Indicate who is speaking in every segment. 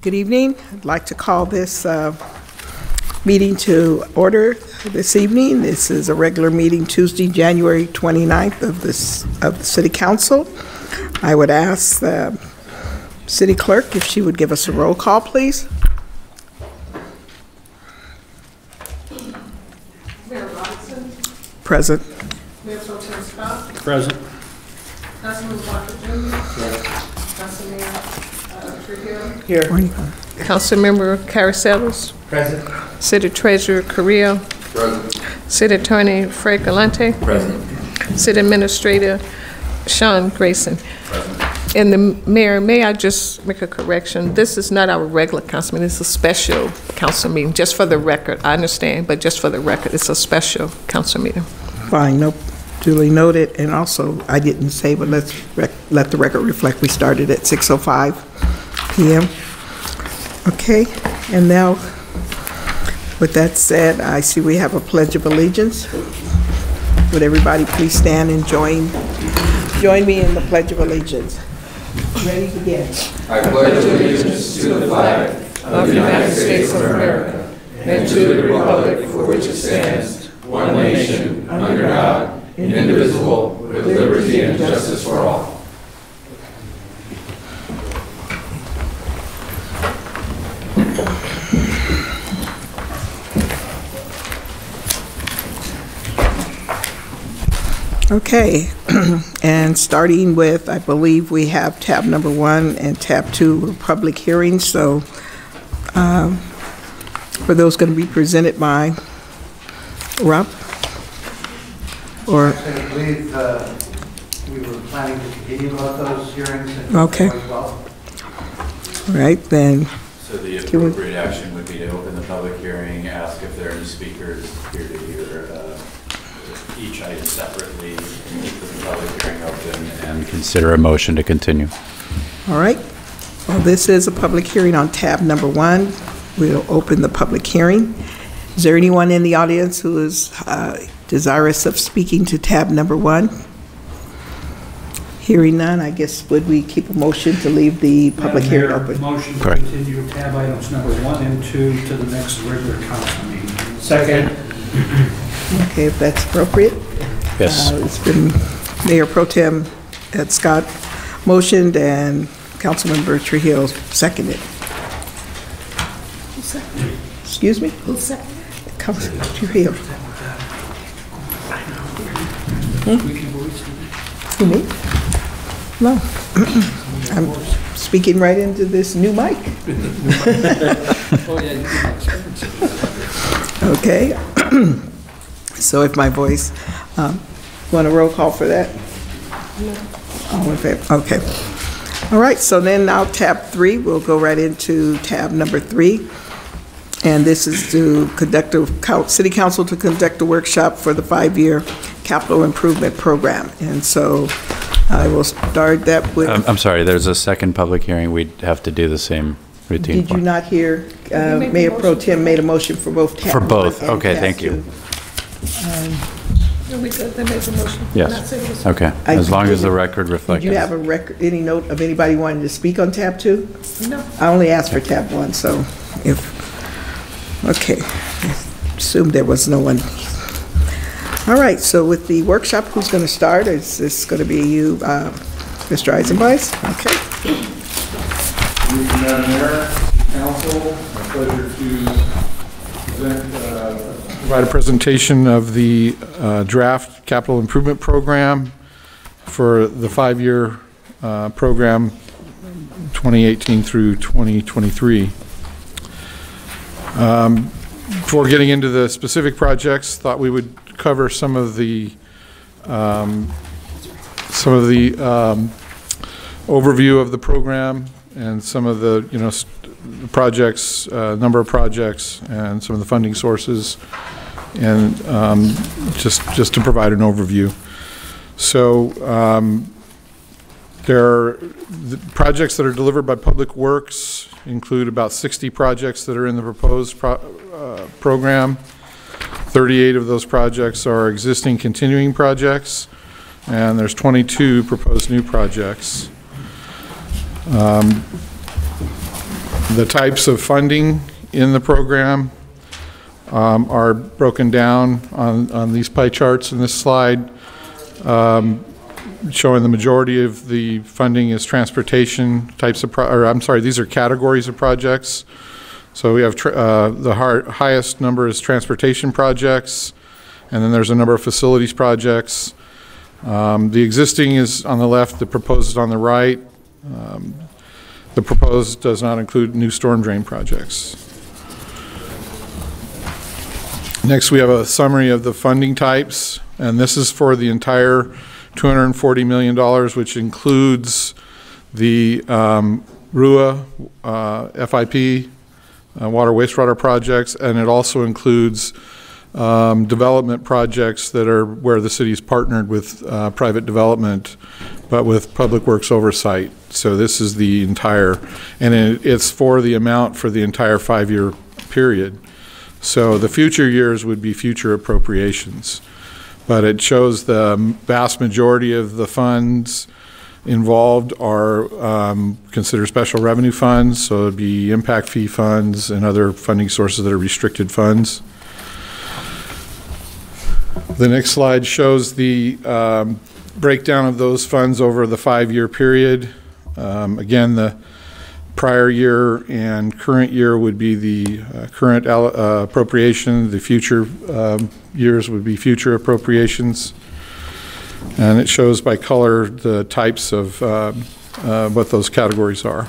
Speaker 1: Good evening. I'd like to call this meeting to order this evening. This is a regular meeting Tuesday, January 29th of the City Council. I would ask the City Clerk if she would give us a roll call, please.
Speaker 2: Mayor Robinson.
Speaker 1: Present.
Speaker 2: Mayor Pro Tem Scott.
Speaker 3: Present.
Speaker 2: Councilman Walker Jr.
Speaker 3: Yes.
Speaker 2: Councilman Trujillo.
Speaker 1: Here.
Speaker 2: Councilmember Caracellos.
Speaker 3: Present.
Speaker 2: City Treasurer Carrillo.
Speaker 3: Present.
Speaker 2: City Attorney Fred Galante.
Speaker 3: Present.
Speaker 2: City Administrator Sean Grayson.
Speaker 3: Present.
Speaker 2: And the Mayor, may I just make a correction? This is not our regular council meeting. It's a special council meeting, just for the record. I understand, but just for the record, it's a special council meeting.
Speaker 1: Fine. Nope. Duly noted. And also, I didn't say, but let's let the record reflect we started at 6:05 p.m. Okay. And now, with that said, I see we have a Pledge of Allegiance. Would everybody please stand and join me in the Pledge of Allegiance? Ready to begin.
Speaker 4: I pledge allegiance to the flag of the United States of America and to the republic for which it stands, one nation, under God, indivisible, with liberty and justice for all.
Speaker 1: Okay, and starting with, I believe we have tab number 1 and tab 2 public hearings. So for those going to be presented by Rob? Or
Speaker 5: I believe we were planning to continue about those hearings.
Speaker 1: Okay.
Speaker 5: Well.
Speaker 1: All right, then.
Speaker 6: So the appropriate action would be to open the public hearing, ask if there are any speakers here to hear each item separately, keep the public hearing open, and consider a motion to continue.
Speaker 1: All right. Well, this is a public hearing on tab number 1. We'll open the public hearing. Is there anyone in the audience who is desirous of speaking to tab number 1? Hearing none, I guess would we keep a motion to leave the public hearing open?
Speaker 3: Motion to
Speaker 6: Correct.
Speaker 3: continue tab items number 1 and 2 to the next regular council meeting.
Speaker 5: Second.
Speaker 1: Okay, if that's appropriate.
Speaker 6: Yes.
Speaker 1: It's been Mayor Pro Tem Ed Scott motioned and Councilmember Trujillo seconded. Excuse me? Who seconded? Councilman Trujillo. Who, me? No. I'm speaking right into this new mic. Okay. So if my voice, want a roll call for that? No. All in favor? Okay. All right, so then now tab 3, we'll go right into tab number 3. And this is to conduct City Council to conduct a workshop for the 5-year capital improvement program. And so I will start that with.
Speaker 6: I'm sorry, there's a second public hearing. We'd have to do the same routine.
Speaker 1: Did you not hear Mayor Pro Tem made a motion for both tab 1
Speaker 6: For both,
Speaker 1: and
Speaker 6: okay,
Speaker 1: tab
Speaker 6: thank
Speaker 1: 2.
Speaker 6: you.
Speaker 2: They made the motion.
Speaker 6: Yes, okay, as long as the record reflects.
Speaker 1: Did you have a record, any note of anybody wanting to speak on tab 2?
Speaker 2: No.
Speaker 1: I only asked for tab 1, so okay, I assumed there was no one. All right, so with the workshop, who's going to start? Is this going to be you, Mr. Eisenbeis? Okay.
Speaker 7: Madam Mayor, Council, my pleasure to provide a presentation of the draft capital improvement program for the 5-year program 2018 through 2023. Before getting into the specific projects, thought we would cover some of the overview of the program and some of the projects, number of projects, and some of the funding sources, and just to provide an overview. So the projects that are delivered by Public Works include about 60 projects that are in the proposed program. 38 of those projects are existing continuing projects, and there's 22 proposed new projects. The types of funding in the program are broken down on these pie charts in this slide, showing the majority of the funding is transportation types of, these are categories of projects. So we have the highest number is transportation projects, and then there's a number of facilities projects. The existing is on the left, the proposed is on the right. The proposed does not include new storm drain projects. Next, we have a summary of the funding types, and this is for the entire $240 million, which includes the RUA, FIP, water wastewater projects, and it also includes development projects that are where the city's partnered with private development, but with public works oversight. So this is the entire, and it's for the amount for the entire 5-year period. So the future years would be future appropriations, but it shows the vast majority of the funds involved are considered special revenue funds, so it'd be impact fee funds and other funding sources that are restricted funds. The next slide shows the breakdown of those funds over the 5-year period. Again, the prior year and current year would be the current appropriation. The future years would be future appropriations. And it shows by color the types of what those categories are.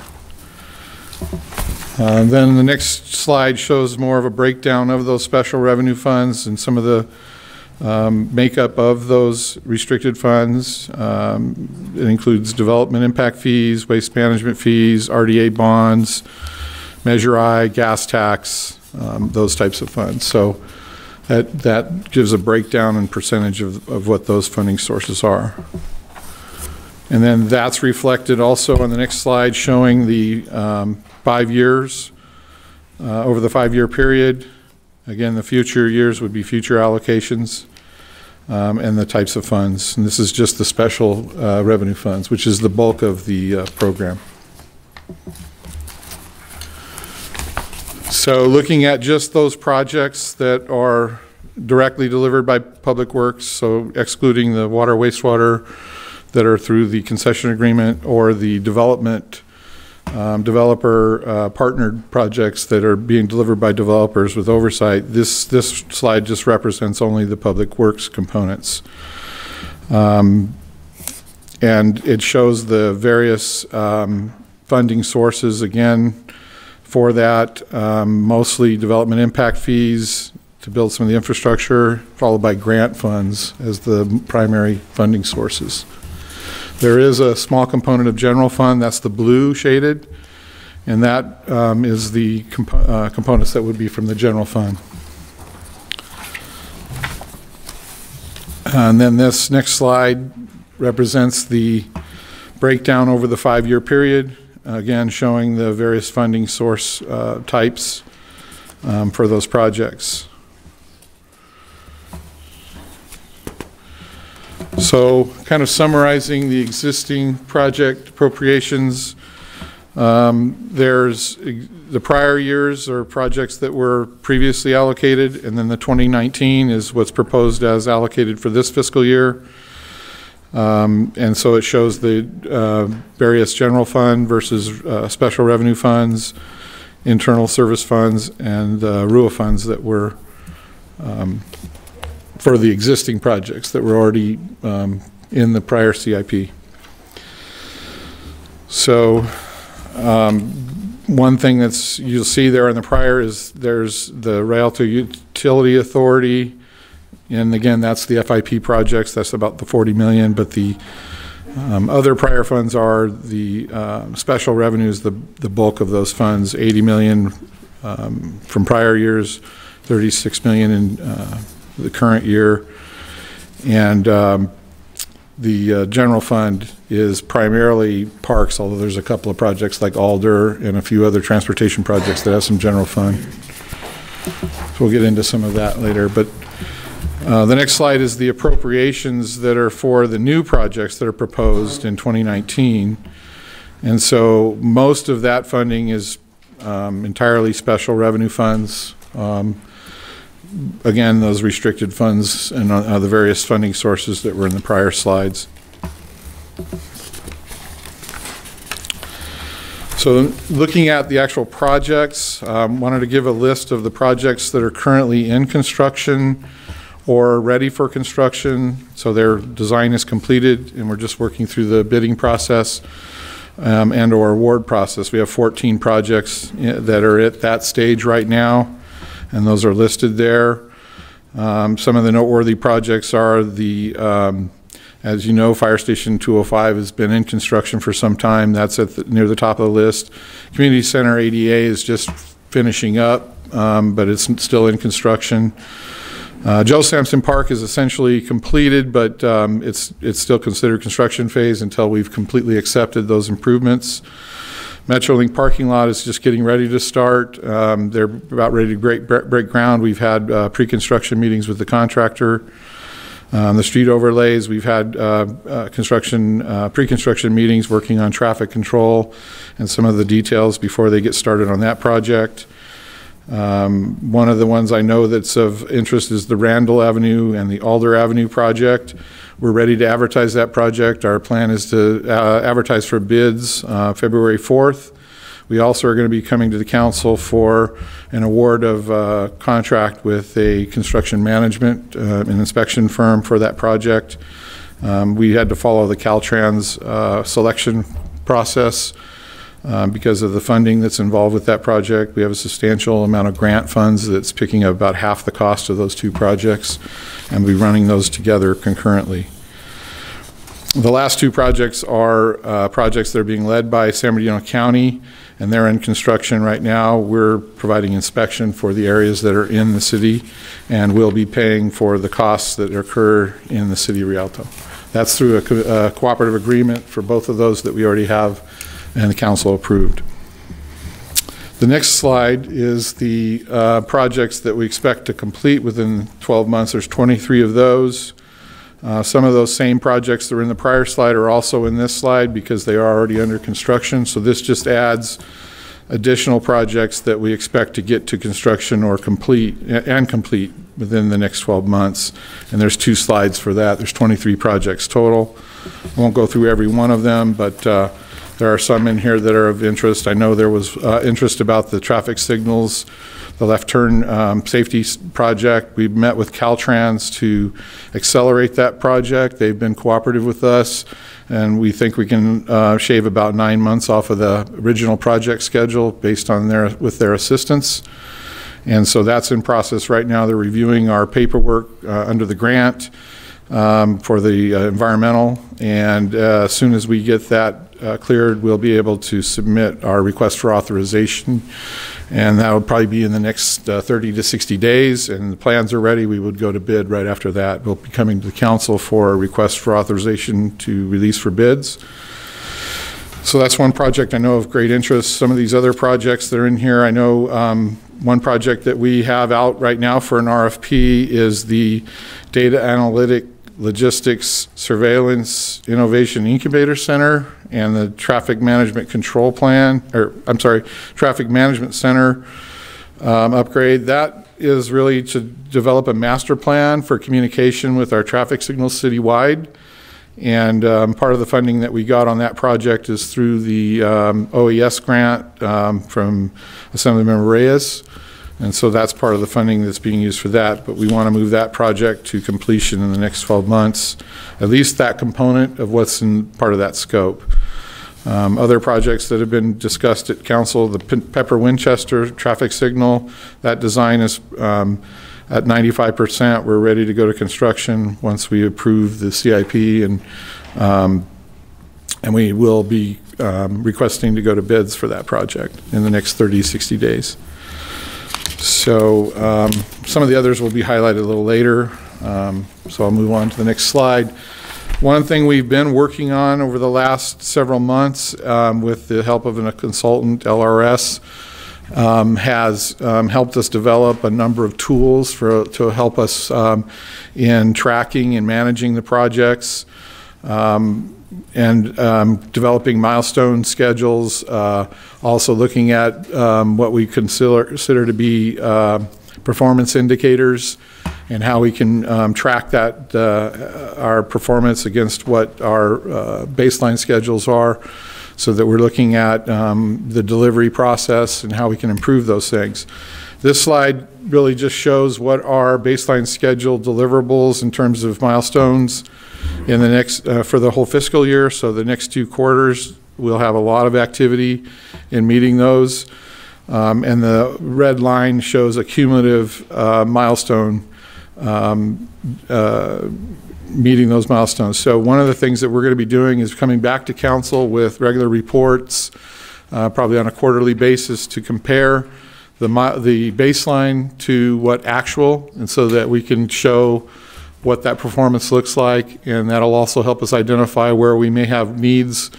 Speaker 7: Then the next slide shows more of a breakdown of those special revenue funds and some of the makeup of those restricted funds. It includes development impact fees, waste management fees, RDA bonds, Measure I, gas tax, those types of funds. So that gives a breakdown and percentage of what those funding sources are. And then that's reflected also on the next slide, showing the 5 years over the 5-year period. Again, the future years would be future allocations and the types of funds. And this is just the special revenue funds, which is the bulk of the program. So looking at just those projects that are directly delivered by Public Works, so excluding the water, wastewater that are through the concession agreement or the development developer partnered projects that are being delivered by developers with oversight, this slide just represents only the Public Works components. And it shows the various funding sources, again, for that, mostly development impact fees to build some of the infrastructure, followed by grant funds as the primary funding sources. There is a small component of general fund, that's the blue shaded, and that is the components that would be from the general fund. And then this next slide represents the breakdown over the 5-year period, again showing the various funding source types for those projects. So kind of summarizing the existing project appropriations, there's the prior years are projects that were previously allocated, and then the 2019 is what's proposed as allocated for this fiscal year. And so it shows the various general fund versus special revenue funds, internal service funds, and RUA funds that were for the existing projects that were already in the prior CIP. So one thing that's you'll see there in the prior is there's the Rialto Utility Authority, and again that's the FIP projects, that's about the 40 million, but the other prior funds are the special revenues, the bulk of those funds, 80 million from prior years, 36 million in the current year, and the general fund is primarily parks, although there's a couple of projects like Alder and a few other transportation projects that have some general fund. So we'll get into some of that later. But the next slide is the appropriations that are for the new projects that are proposed in 2019. And so most of that funding is entirely special revenue funds. Again, those restricted funds and the various funding sources that were in the prior slides. So looking at the actual projects, wanted to give a list of the projects that are currently in construction or ready for construction. So their design is completed and we're just working through the bidding process and or award process. We have 14 projects that are at that stage right now, and those are listed there. Some of the noteworthy projects are the as you know, Fire Station 205 has been in construction for some time. That's at near the top of the list. Community Center ADA is just finishing up, but it's still in construction. Joe Sampson Park is essentially completed, but it's still considered construction phase until we've completely accepted those improvements. Metrolink parking lot is just getting ready to start. They're about ready to break ground. We've had pre-construction meetings with the contractor. The street overlays, we've had pre-construction meetings working on traffic control and some of the details before they get started on that project. One of the ones I know that's of interest is the Randall Avenue and the Alder Avenue project. We're ready to advertise that project. Our plan is to advertise for bids February 4th. We also are going to be coming to the council for an award of contract with a construction management and inspection firm for that project. We had to follow the Caltrans selection process because of the funding that's involved with that project. We have a substantial amount of grant funds that's picking up about half the cost of those two projects, and we're running those together concurrently. The last two projects are projects that are being led by San Bernardino County, and they're in construction right now. We're providing inspection for the areas that are in the city, and we'll be paying for the costs that occur in the city of Rialto. That's through a cooperative agreement for both of those that we already have and the council approved. The next slide is the projects that we expect to complete within 12 months. There's 23 of those. Some of those same projects that were in the prior slide are also in this slide because they are already under construction. So this just adds additional projects that we expect to get to construction or complete within the next 12 months. And there's 2 slides for that. There's 23 projects total. I won't go through every one of them, but there are some in here that are of interest. I know there was interest about the traffic signals, the left turn safety project. We've met with Caltrans to accelerate that project. They've been cooperative with us, and we think we can shave about 9 months off of the original project schedule based on with their assistance. And so that's in process right now. They're reviewing our paperwork under the grant for the environmental, and as soon as we get that cleared, we'll be able to submit our request for authorization, and that will probably be in the next 30 to 60 days, and the plans are ready. We would go to bid right after that. We'll be coming to the council for a request for authorization to release for bids. So that's one project I know of great interest. Some of these other projects that are in here, I know one project that we have out right now for an RFP is the Data Analytic Logistics Surveillance Innovation Incubator Center and the Traffic Management Control Plan, Traffic Management Center upgrade. That is really to develop a master plan for communication with our traffic signals citywide. And part of the funding that we got on that project is through the OES grant from Assemblymember Reyes. And so that's part of the funding that's being used for that. But we want to move that project to completion in the next 12 months, at least that component of what's in part of that scope. Other projects that have been discussed at council, the Pepper Winchester traffic signal, that design is at 95%. We're ready to go to construction once we approve the CIP, and we will be requesting to go to bids for that project in the next 30, 60 days. So some of the others will be highlighted a little later. So I'll move on to the next slide. One thing we've been working on over the last several months with the help of a consultant, LRS, has helped us develop a number of tools to help us in tracking and managing the projects. developing milestone schedules, also looking at what we consider to be performance indicators and how we can track that, our performance against what our baseline schedules are, so that we're looking at the delivery process and how we can improve those things. This slide really just shows what our baseline schedule deliverables in terms of milestones in the next, for the whole fiscal year. So the next 2 quarters, we'll have a lot of activity in meeting those. And the red line shows a cumulative milestone, meeting those milestones. So one of the things that we're going to be doing is coming back to council with regular reports, probably on a quarterly basis, to compare the baseline to what actual, and so that we can show what that performance looks like, and that'll also help us identify where we may have needs,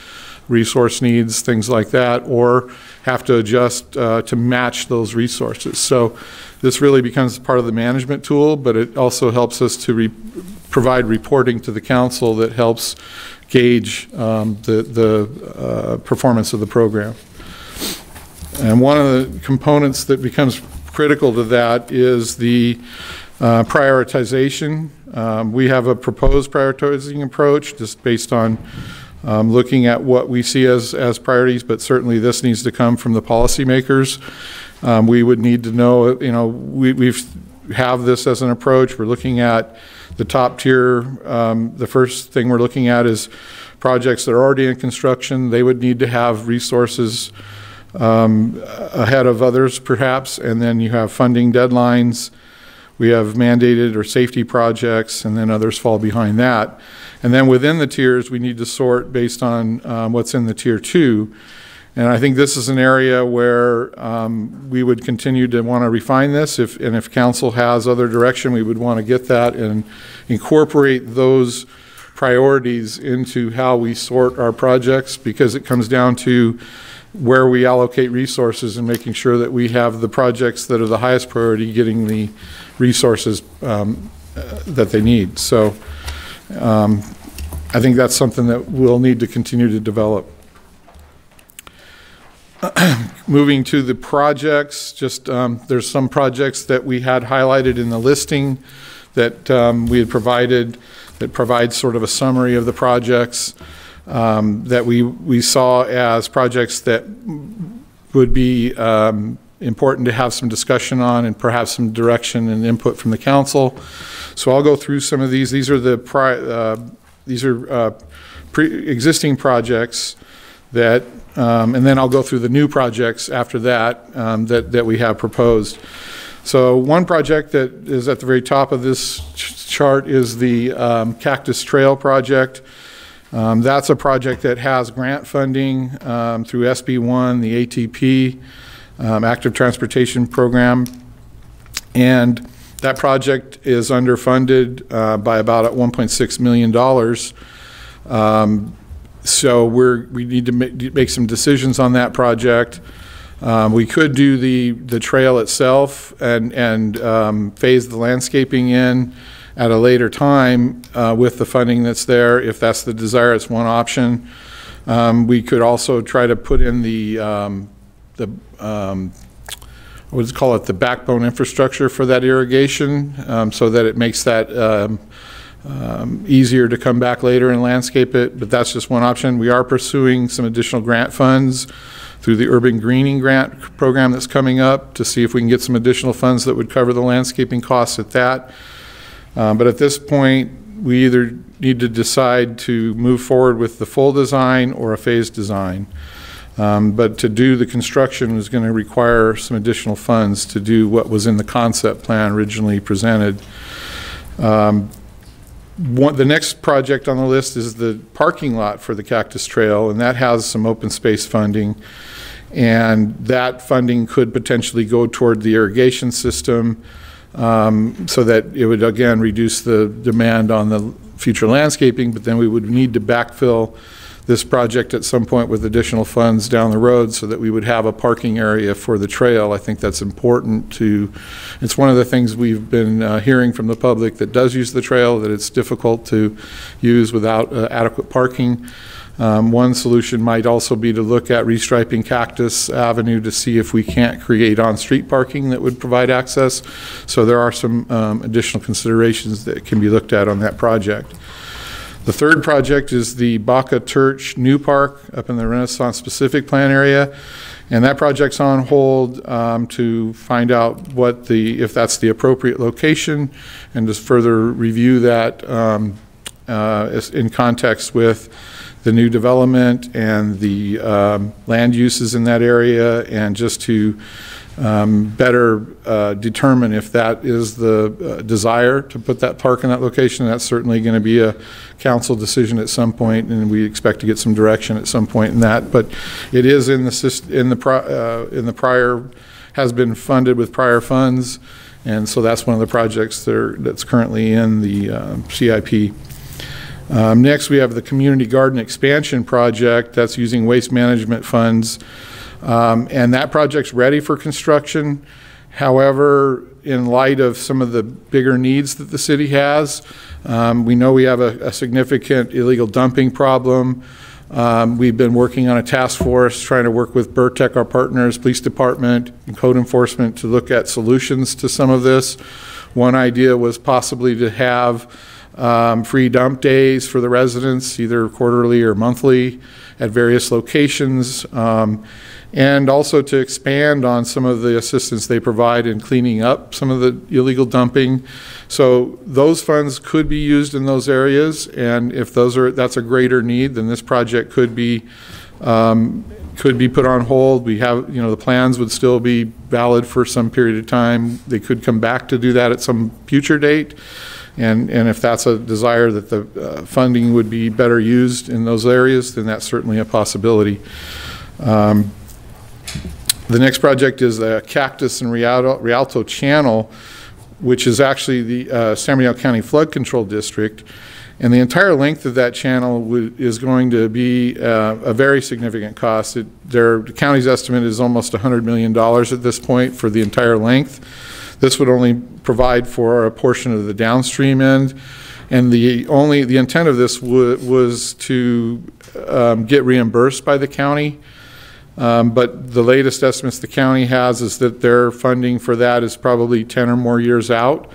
Speaker 7: resource needs, things like that, or have to adjust to match those resources. So this really becomes part of the management tool, but it also helps us to provide reporting to the council that helps gauge the performance of the program. And one of the components that becomes critical to that is the prioritization. We have a proposed prioritizing approach just based on looking at what we see as priorities, but certainly this needs to come from the policymakers. We would need to know, we have this as an approach. We're looking at the top tier. The first thing we're looking at is projects that are already in construction. They would need to have resources ahead of others, perhaps, and then you have funding deadlines. We have mandated or safety projects, and then others fall behind that. And then within the tiers, we need to sort based on what's in the tier 2. And I think this is an area where we would continue to want to refine this. If council has other direction, we would want to get that and incorporate those priorities into how we sort our projects, because it comes down to where we allocate resources and making sure that we have the projects that are the highest priority getting the resources that they need. So I think that's something that we'll need to continue to develop. Moving to the projects, just there's some projects that we had highlighted in the listing that we had provided that provides sort of a summary of the projects that we saw as projects that would be important to have some discussion on and perhaps some direction and input from the council. So I'll go through some of these. These are existing projects that, and then I'll go through the new projects after that that we have proposed. So one project that is at the very top of this chart is the Cactus Trail project. That's a project that has grant funding through SB1, the ATP, Active Transportation Program, and that project is underfunded by about $1.6 million. So we need to make some decisions on that project. We could do the trail itself and phase the landscaping in at a later time with the funding that's there. If that's the desire, it's one option. We could also try to put in let's call it the backbone infrastructure for that irrigation, so that it makes that easier to come back later and landscape it, but that's just one option. We are pursuing some additional grant funds through the Urban Greening Grant Program that's coming up to see if we can get some additional funds that would cover the landscaping costs at that. But at this point, we either need to decide to move forward with the full design or a phased design. But to do the construction is going to require some additional funds to do what was in the concept plan originally presented. The next project on the list is the parking lot for the Cactus Trail, and that has some open space funding. And that funding could potentially go toward the irrigation system, so that it would again reduce the demand on the future landscaping, but then we would need to backfill this project at some point with additional funds down the road so that we would have a parking area for the trail. I think that's important to, it's one of the things we've been hearing from the public that does use the trail, that it's difficult to use without adequate parking. One solution might also be to look at restriping Cactus Avenue to see if we can't create on-street parking that would provide access. So there are some additional considerations that can be looked at on that project. The third project is the Baca Church New Park up in the Renaissance Pacific Plan area. And that project's on hold to find out if that's the appropriate location, and to further review that in context with the new development and the land uses in that area, and just to better determine if that is the desire to put that park in that location. That's certainly going to be a council decision at some point, and we expect to get some direction at some point in that. But it is in the prior, has been funded with prior funds, and so that's one of the projects that's currently in the CIP. Next, we have the Community Garden Expansion Project that's using waste management funds, and that project's ready for construction. However, in light of some of the bigger needs that the city has, we know we have a significant illegal dumping problem. We've been working on a task force trying to work with Burtech, our partners, police department, and code enforcement to look at solutions to some of this. One idea was possibly to have free dump days for the residents, either quarterly or monthly at various locations, and also to expand on some of the assistance they provide in cleaning up some of the illegal dumping. So those funds could be used in those areas, and if that's a greater need, then this project could be put on hold. We have, the plans would still be valid for some period of time. They could come back to do that at some future date. And if that's a desire that the funding would be better used in those areas, then that's certainly a possibility. The next project is the Cactus and Rialto Channel, which is actually the San Bernardino County Flood Control District. And the entire length of that channel is going to be a very significant cost. The county's estimate is almost $100 million at this point for the entire length. This would only provide for a portion of the downstream end, and the intent of this was to get reimbursed by the county. But the latest estimates the county has is that their funding for that is probably 10 or more years out.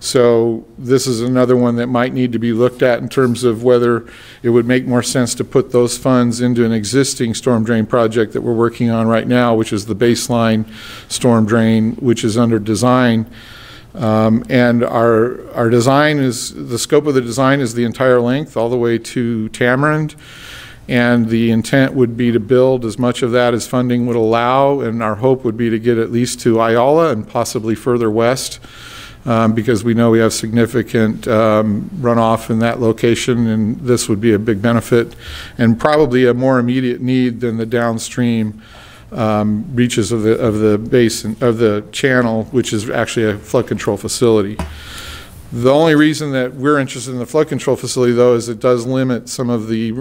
Speaker 7: So this is another one that might need to be looked at in terms of whether it would make more sense to put those funds into an existing storm drain project that we're working on right now, which is the baseline storm drain, which is under design. And our design is, the scope of the design is the entire length all the way to Tamarind. And the intent would be to build as much of that as funding would allow, and our hope would be to get at least to Ayala and possibly further west. Because we know we have significant runoff in that location, and this would be a big benefit and probably a more immediate need than the downstream reaches of the basin, of the channel, which is actually a flood control facility. The only reason that we're interested in the flood control facility, though, is it does limit some of the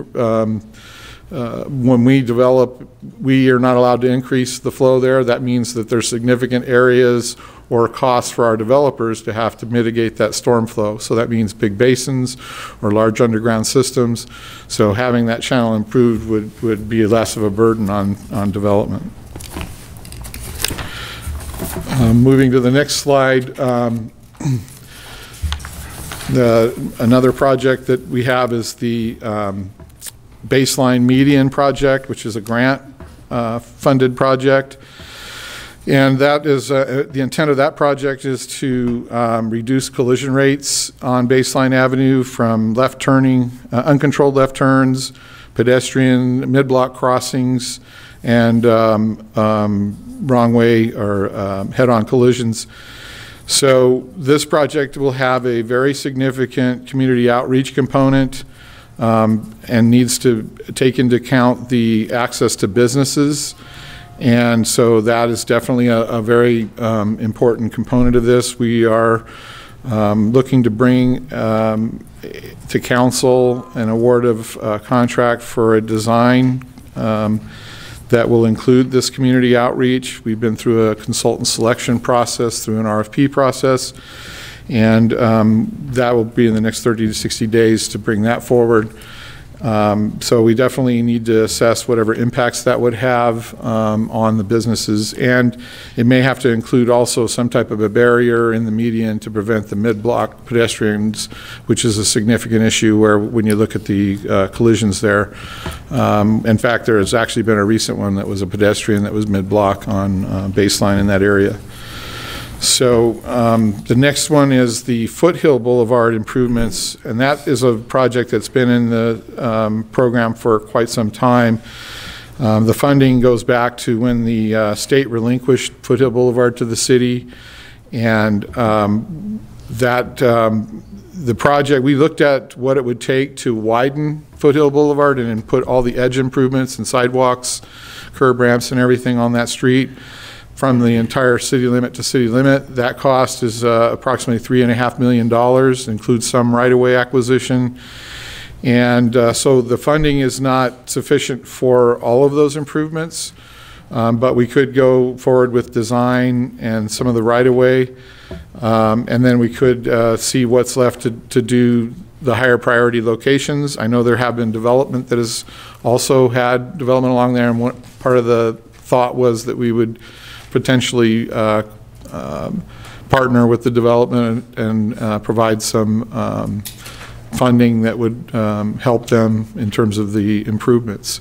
Speaker 7: when we develop, we are not allowed to increase the flow there. That means that there's significant areas or costs for our developers to have to mitigate that storm flow. So that means big basins or large underground systems. So having that channel improved would be less of a burden on development. Moving to the next slide, another project that we have is the Baseline Median project, which is a grant funded project. And that is, the intent of that project is to reduce collision rates on Baseline Avenue from left turning, uncontrolled left turns, pedestrian mid-block crossings, and wrong way or head-on collisions. So this project will have a very significant community outreach component and needs to take into account the access to businesses. And so that is definitely a very important component of this. We are looking to bring to council an award of contract for a design that will include this community outreach. We've been through a consultant selection process, through an RFP process, and that will be in the next 30 to 60 days to bring that forward. So we definitely need to assess whatever impacts that would have on the businesses, and it may have to include also some type of a barrier in the median to prevent the mid-block pedestrians, which is a significant issue where when you look at the collisions there. In fact, there has actually been a recent one that was a pedestrian that was mid-block on Baseline in that area. So the next one is the Foothill Boulevard improvements, and that is a project that's been in the program for quite some time. The funding goes back to when the state relinquished Foothill Boulevard to the city, and the project, we looked at what it would take to widen Foothill Boulevard and then put all the edge improvements and sidewalks, curb ramps and everything on that street from the entire city limit to city limit. That cost is approximately $3.5 million, includes some right-of-way acquisition. And so the funding is not sufficient for all of those improvements, but we could go forward with design and some of the right-of-way, and then we could see what's left to do the higher priority locations. I know there have been development that has also had development along there, and one part of the thought was that we would potentially partner with the development and provide some funding that would help them in terms of the improvements.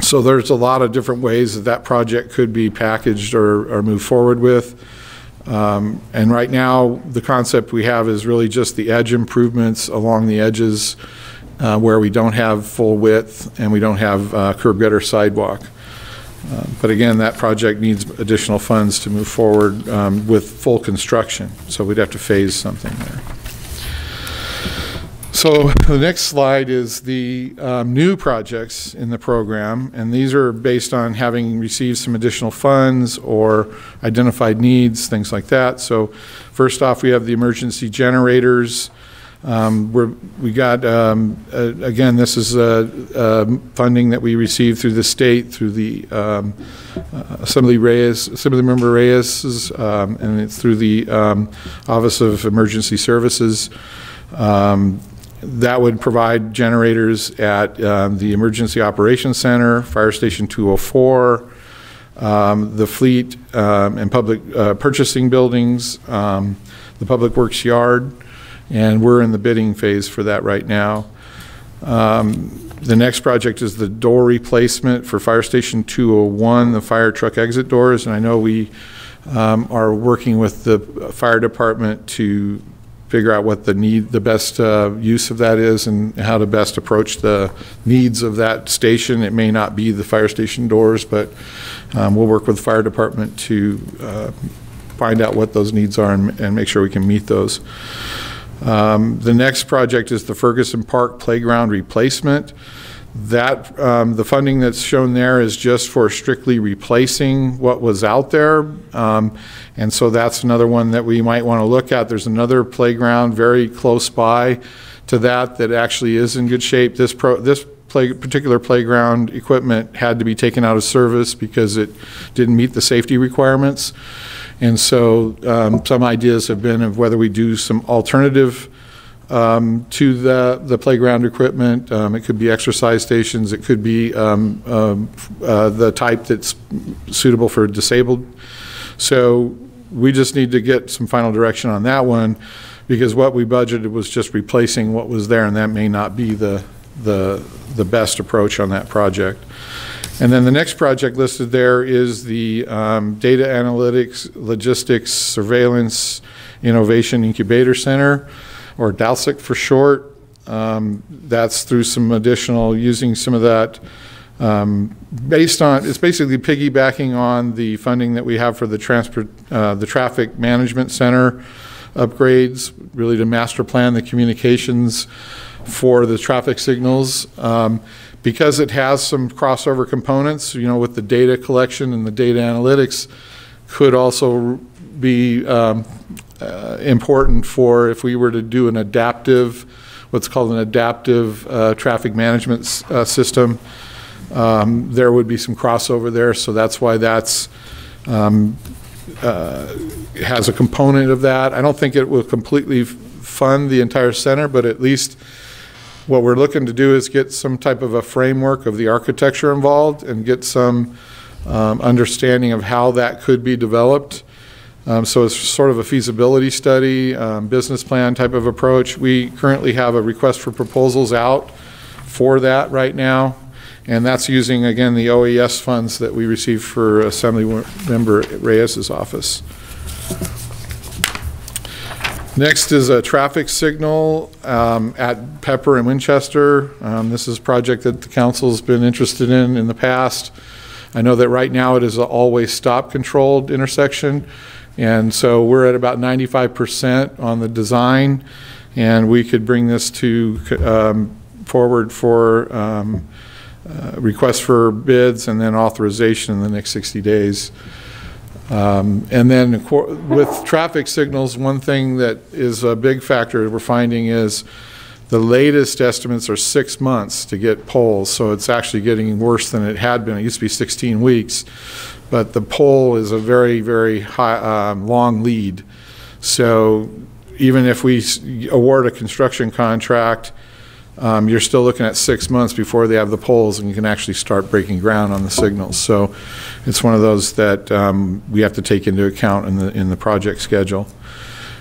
Speaker 7: So there's a lot of different ways that that project could be packaged or moved forward with. And right now, the concept we have is really just the edge improvements along the edges where we don't have full width and we don't have curb gutter sidewalk. But again, that project needs additional funds to move forward with full construction, so we'd have to phase something there. So the next slide is the new projects in the program, and these are based on having received some additional funds or identified needs, things like that. So first off, we have the emergency generators. We got, again, this is funding that we received through the state, through the Assembly Member Reyes, and it's through the Office of Emergency Services. That would provide generators at the Emergency Operations Center, Fire Station 204, the fleet and public purchasing buildings, the Public Works Yard, and we're in the bidding phase for that right now. The next project is the door replacement for Fire Station 201, the fire truck exit doors, and I know we are working with the fire department to figure out what the best use of that is and how to best approach the needs of that station. It may not be the fire station doors, but we'll work with the fire department to find out what those needs are and make sure we can meet those. The next project is the Ferguson Park Playground replacement. That the funding that's shown there is just for strictly replacing what was out there, and so that's another one that we might want to look at. There's another playground very close by to that actually is in good shape. This particular playground equipment had to be taken out of service because it didn't meet the safety requirements, and so some ideas have been of whether we do some alternative to the playground equipment. It could be exercise stations. It could be the type that's suitable for disabled. So we just need to get some final direction on that one, because what we budgeted was just replacing what was there, and that may not be the best approach on that project. And then the next project listed there is the Data Analytics, Logistics, Surveillance, Innovation Incubator Center, or DALSIC for short. That's through some additional, using some of that based on, it's basically piggybacking on the funding that we have for the Traffic Management Center upgrades, really to master plan the communications for the traffic signals. Because it has some crossover components, you know, with the data collection and the data analytics, could also be important for if we were to do an adaptive, what's called an adaptive traffic management system. There would be some crossover there, so that's why that's has a component of that. I don't think it will completely fund the entire center, but at least what we're looking to do is get some type of a framework of the architecture involved and get some understanding of how that could be developed. So it's sort of a feasibility study, business plan type of approach. We currently have a request for proposals out for that right now, and that's using, again, the OES funds that we received for Assemblymember Reyes's office. Next is a traffic signal at Pepper and Winchester. This is a project that the council's been interested in the past. I know that right now it is an always stop controlled intersection, and so we're at about 95% on the design, and we could bring this to forward for request for bids and then authorization in the next 60 days. And then with traffic signals, one thing that is a big factor we're finding is the latest estimates are 6 months to get poles, so it's actually getting worse than it had been. It used to be 16 weeks, but the pole is a very, very high, long lead. So even if we award a construction contract, you're still looking at 6 months before they have the poles and you can actually start breaking ground on the signals. So it's one of those that we have to take into account in the project schedule.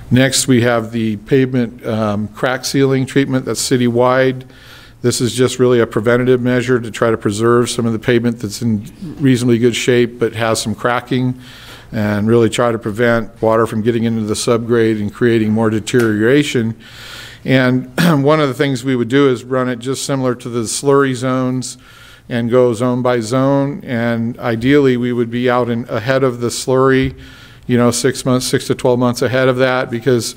Speaker 7: Next, we have the pavement crack sealing treatment that's citywide. This is just really a preventative measure to try to preserve some of the pavement that's in reasonably good shape but has some cracking, and really try to prevent water from getting into the subgrade and creating more deterioration. And one of the things we would do is run it just similar to the slurry zones and go zone by zone. And ideally, we would be out ahead of the slurry, 6 to 12 months ahead of that, because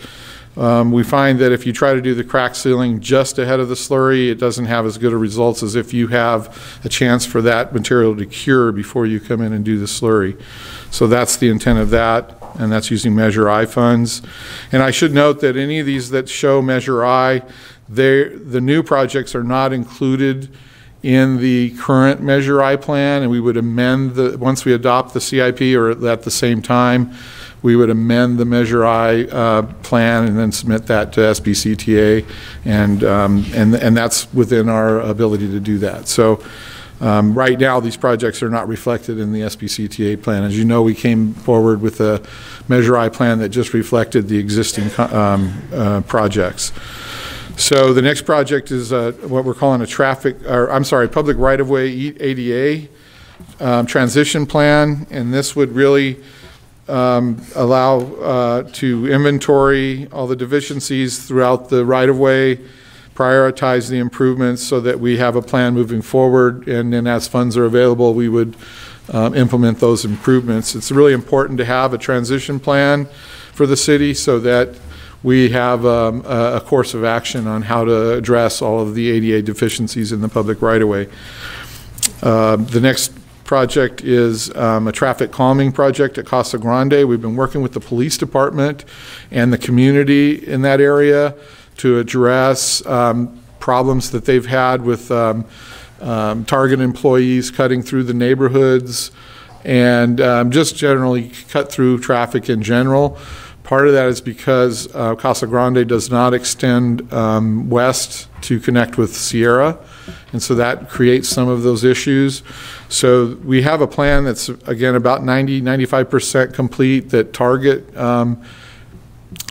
Speaker 7: we find that if you try to do the crack sealing just ahead of the slurry, it doesn't have as good a results as if you have a chance for that material to cure before you come in and do the slurry. So that's the intent of that, and that's using Measure I funds. And I should note that any of these that show Measure I, the new projects are not included in the current Measure I plan, and we would amend once we adopt the CIP, or at the same time, we would amend the Measure I plan and then submit that to SBCTA, and that's within our ability to do that. So right now, these projects are not reflected in the SBCTA plan. As you know, we came forward with a Measure I plan that just reflected the existing projects. So the next project is what we're calling a public right-of-way ADA transition plan, and this would really allow to inventory all the deficiencies throughout the right-of-way, prioritize the improvements so that we have a plan moving forward, and then as funds are available, we would implement those improvements. It's really important to have a transition plan for the city so that we have a course of action on how to address all of the ADA deficiencies in the public right-of-way. The next project is a traffic calming project at Casa Grande. We've been working with the police department and the community in that area to address problems that they've had with target employees cutting through the neighborhoods and just generally cut through traffic in general. Part of that is because Casa Grande does not extend west to connect with Sierra, and so that creates some of those issues. So we have a plan that's, again, about 95% complete that Target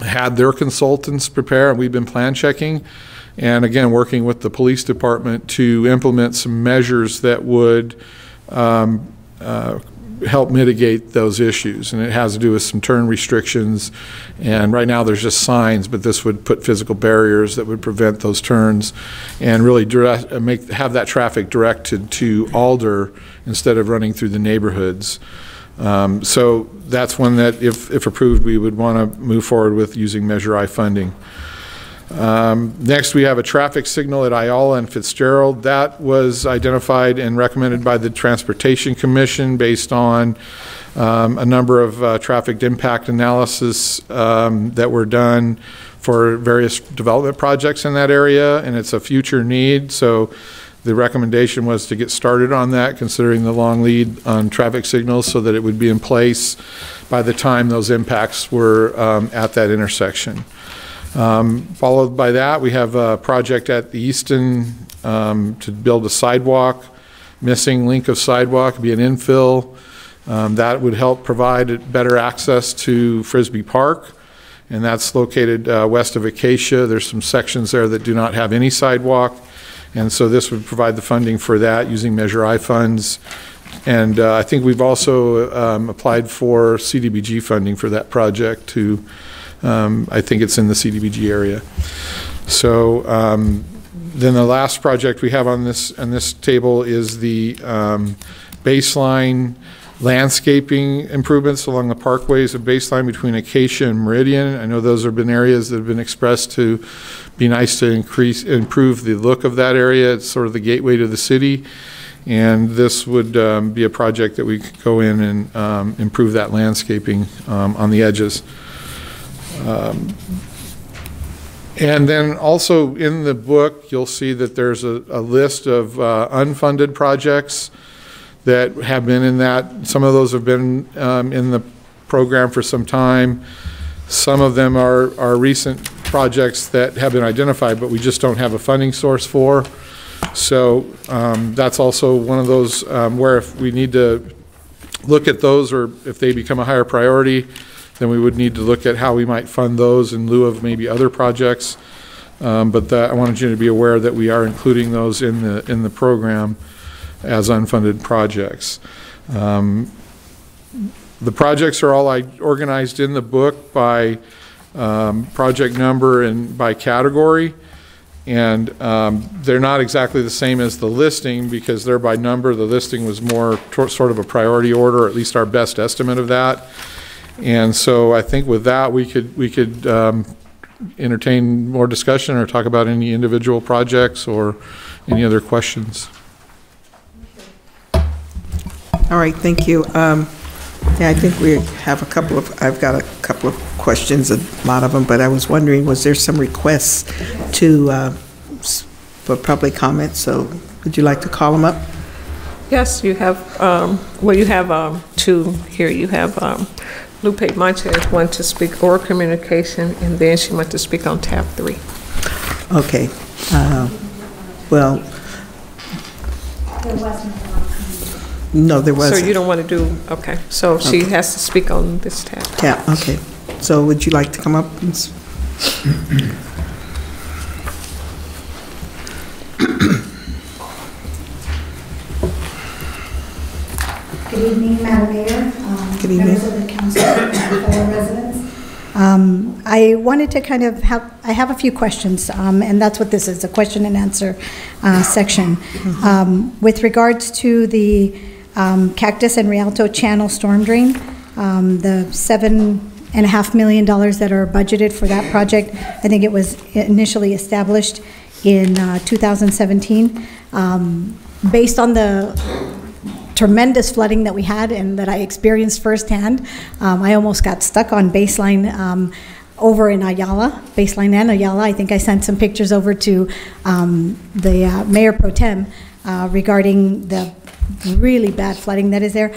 Speaker 7: had their consultants prepare, and we've been plan checking. And again, working with the police department to implement some measures that would help mitigate those issues. And it has to do with some turn restrictions. And right now there's just signs, but this would put physical barriers that would prevent those turns and really have that traffic directed to Alder instead of running through the neighborhoods. So that's one that, if approved, we would want to move forward with using Measure I funding. Next, we have a traffic signal at Ayala and Fitzgerald. That was identified and recommended by the Transportation Commission based on a number of traffic impact analysis that were done for various development projects in that area, and it's a future need. So the recommendation was to get started on that, considering the long lead on traffic signals, so that it would be in place by the time those impacts were at that intersection. Followed by that, we have a project at the Easton to build a sidewalk, missing link of sidewalk, be an infill. That would help provide better access to Frisbee Park, and that's located west of Acacia. There's some sections there that do not have any sidewalk, and so this would provide the funding for that using Measure I funds. And I think we've also applied for CDBG funding for that project too. I think it's in the CDBG area. So then the last project we have on this table is the baseline landscaping improvements along the parkways of baseline between Acacia and Meridian. I know those have been areas that have been expressed to be nice to improve the look of that area. It's sort of the gateway to the city. And this would be a project that we could go in and improve that landscaping on the edges. And then also in the book, you'll see that there's a list of unfunded projects that have been in that. Some of those have been in the program for some time. Some of them are recent projects that have been identified, but we just don't have a funding source for. So that's also one of those where if we need to look at those, or if they become a higher priority, then we would need to look at how we might fund those in lieu of maybe other projects. But I wanted you to be aware that we are including those in the program as unfunded projects. The projects are all organized in the book by project number and by category. And they're not exactly the same as the listing, because they're by number. The listing was more sort of a priority order, or at least our best estimate of that. And so I think with that, we could entertain more discussion or talk about any individual projects or any other questions.
Speaker 1: All right, thank you. Yeah, I think we have I've got a couple of questions, a lot of them, but I was wondering, was there some requests for public comment? So would you like to call them up?
Speaker 2: Yes, you have, well, you have two here. You have Lupe Montez want to speak oral communication, and then she wants to speak on tab 3.
Speaker 1: Okay. Well,
Speaker 8: there wasn't a lot of
Speaker 1: no, there wasn't.
Speaker 2: So you don't want to do, okay. So she has to speak on this tab.
Speaker 1: Yeah, okay. So would you like to come up and
Speaker 8: Good evening, Madam Mayor.
Speaker 1: Good evening.
Speaker 8: Members of the council and fellow residents. I wanted to kind of I have a few questions, and that's what this is, a question and answer section. With regards to the Cactus and Rialto Channel storm drain, the $7.5 million that are budgeted for that project, I think it was initially established in 2017. Based on the tremendous flooding that we had and that I experienced firsthand, I almost got stuck on baseline over in Ayala, baseline and Ayala. I think I sent some pictures over to the Mayor Pro Tem regarding the really bad flooding that is there.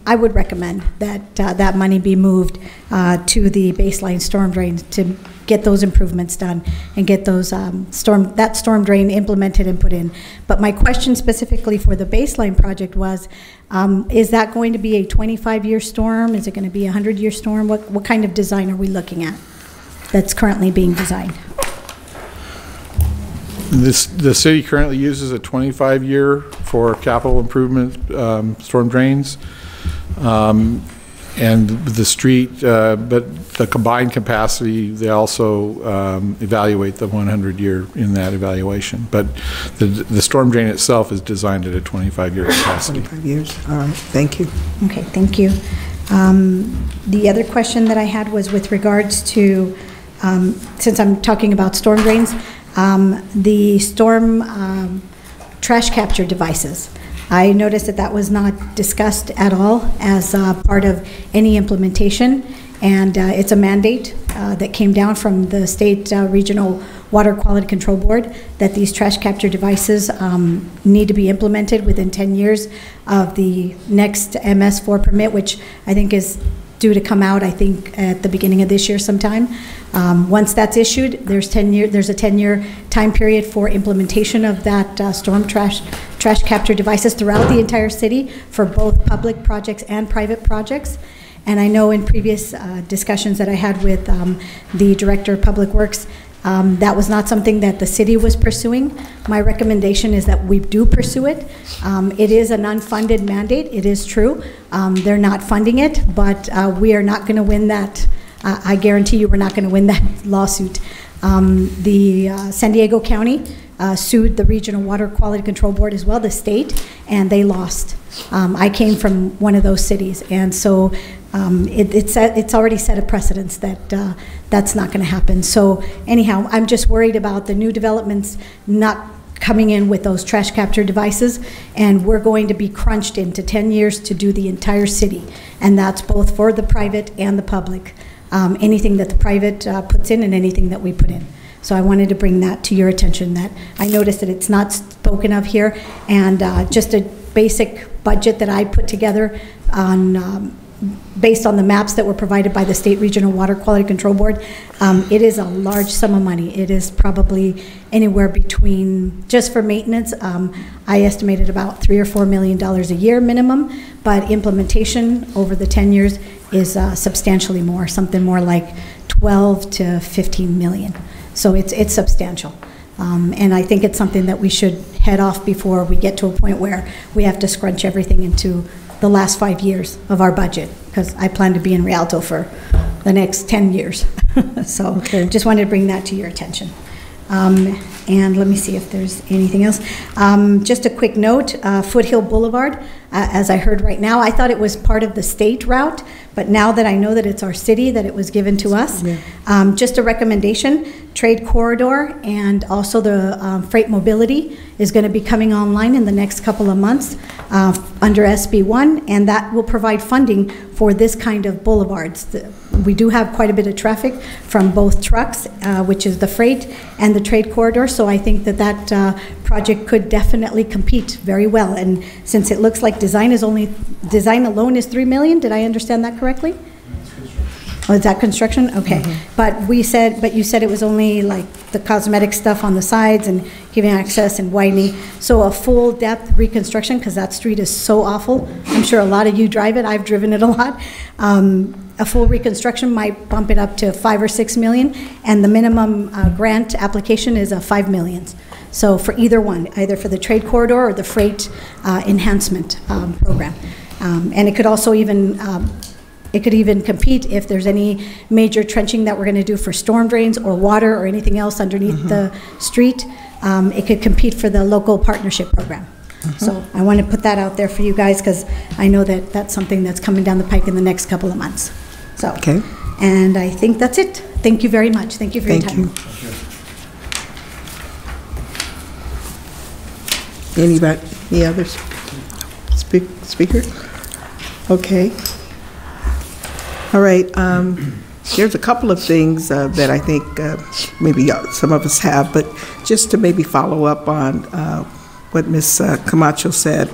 Speaker 8: I would recommend that that money be moved to the baseline storm drain to get those improvements done and get those that storm drain implemented and put in. But my question specifically for the baseline project was, is that going to be a 25-year storm? Is it going to be a 100-year storm? What kind of design are we looking at that's currently being designed?
Speaker 7: The city currently uses a 25-year for capital improvement storm drains, and the street, but the combined capacity, they also evaluate the 100-year in that evaluation. But the storm drain itself is designed at a 25-year capacity.
Speaker 1: 25 years, all right, thank you.
Speaker 8: Okay, thank you. The other question that I had was with regards to, since I'm talking about storm drains, the storm trash capture devices. I noticed that that was not discussed at all as part of any implementation, and it's a mandate that came down from the State Regional Water Quality Control Board that these trash capture devices need to be implemented within 10 years of the next MS4 permit, which I think is due to come out, I think, at the beginning of this year sometime. Once that's issued, there's a 10-year time period for implementation of that storm trash capture devices throughout the entire city for both public projects and private projects. And I know in previous discussions that I had with the Director of Public Works, that was not something that the city was pursuing. My recommendation is that we do pursue it. It is an unfunded mandate, it is true. They're not funding it, but we are not going to win that. I guarantee you we're not going to win that lawsuit. The San Diego County sued the Regional Water Quality Control Board as well, the state, and they lost. I came from one of those cities, and so it's already set a precedence that that's not going to happen. So anyhow, I'm just worried about the new developments not coming in with those trash capture devices, and we're going to be crunched into 10 years to do the entire city, and that's both for the private and the public. Anything that the private puts in and anything that we put in. So I wanted to bring that to your attention, that I noticed that it's not spoken of here, and just a basic budget that I put together on based on the maps that were provided by the State Regional Water Quality Control Board. It is a large sum of money. It is probably anywhere between, just for maintenance, I estimated about $3 or $4 million a year minimum, but implementation over the 10 years is substantially more, something more like 12 to 15 million. So it's substantial. And I think it's something that we should head off before we get to a point where we have to scrunch everything into the last 5 years of our budget, because I plan to be in Rialto for the next 10 years. So just wanted to bring that to your attention. And let me see if there's anything else. Just a quick note, Foothill Boulevard, as I heard right now, I thought it was part of the state route, but now that I know that it's our city, that it was given to us, just a recommendation, trade corridor and also the freight mobility is going to be coming online in the next couple of months under SB1, and that will provide funding for this kind of boulevards. We do have quite a bit of traffic from both trucks, which is the freight, and the trade corridor, so I think that that project could definitely compete very well. And since it looks like design alone is $3 million, did I understand that correctly? Oh, is that construction? Okay. But you said it was only like the cosmetic stuff on the sides and giving access and widening. So a full depth reconstruction, because that street is so awful. I'm sure a lot of you drive it. I've driven it a lot. A full reconstruction might bump it up to 5 or 6 million, and the minimum grant application is a 5 million. So for either one, either for the trade corridor or the freight enhancement program. And it could also even it could even compete if there's any major trenching that we're going to do for storm drains or water or anything else underneath the street. It could compete for the local partnership program. So I want to put that out there for you guys, because I know that that's something that's coming down the pike in the next couple of months. So, and I think that's it. Thank you very much. Thank you for your time.
Speaker 1: Anybody, any other speaker? Okay. All right. There's a couple of things that I think maybe some of us have, but just to maybe follow up on what Ms. Camacho said.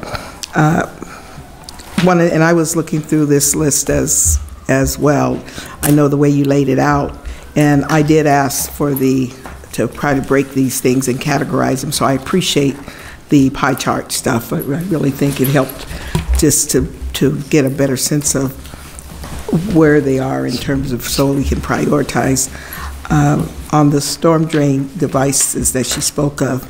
Speaker 1: And I was looking through this list as well. I know the way you laid it out, and I did ask for to try to break these things and categorize them, so I appreciate the pie chart stuff. I really think it helped just to get a better sense of where they are in terms of, so we can prioritize. On the storm drain devices that she spoke of,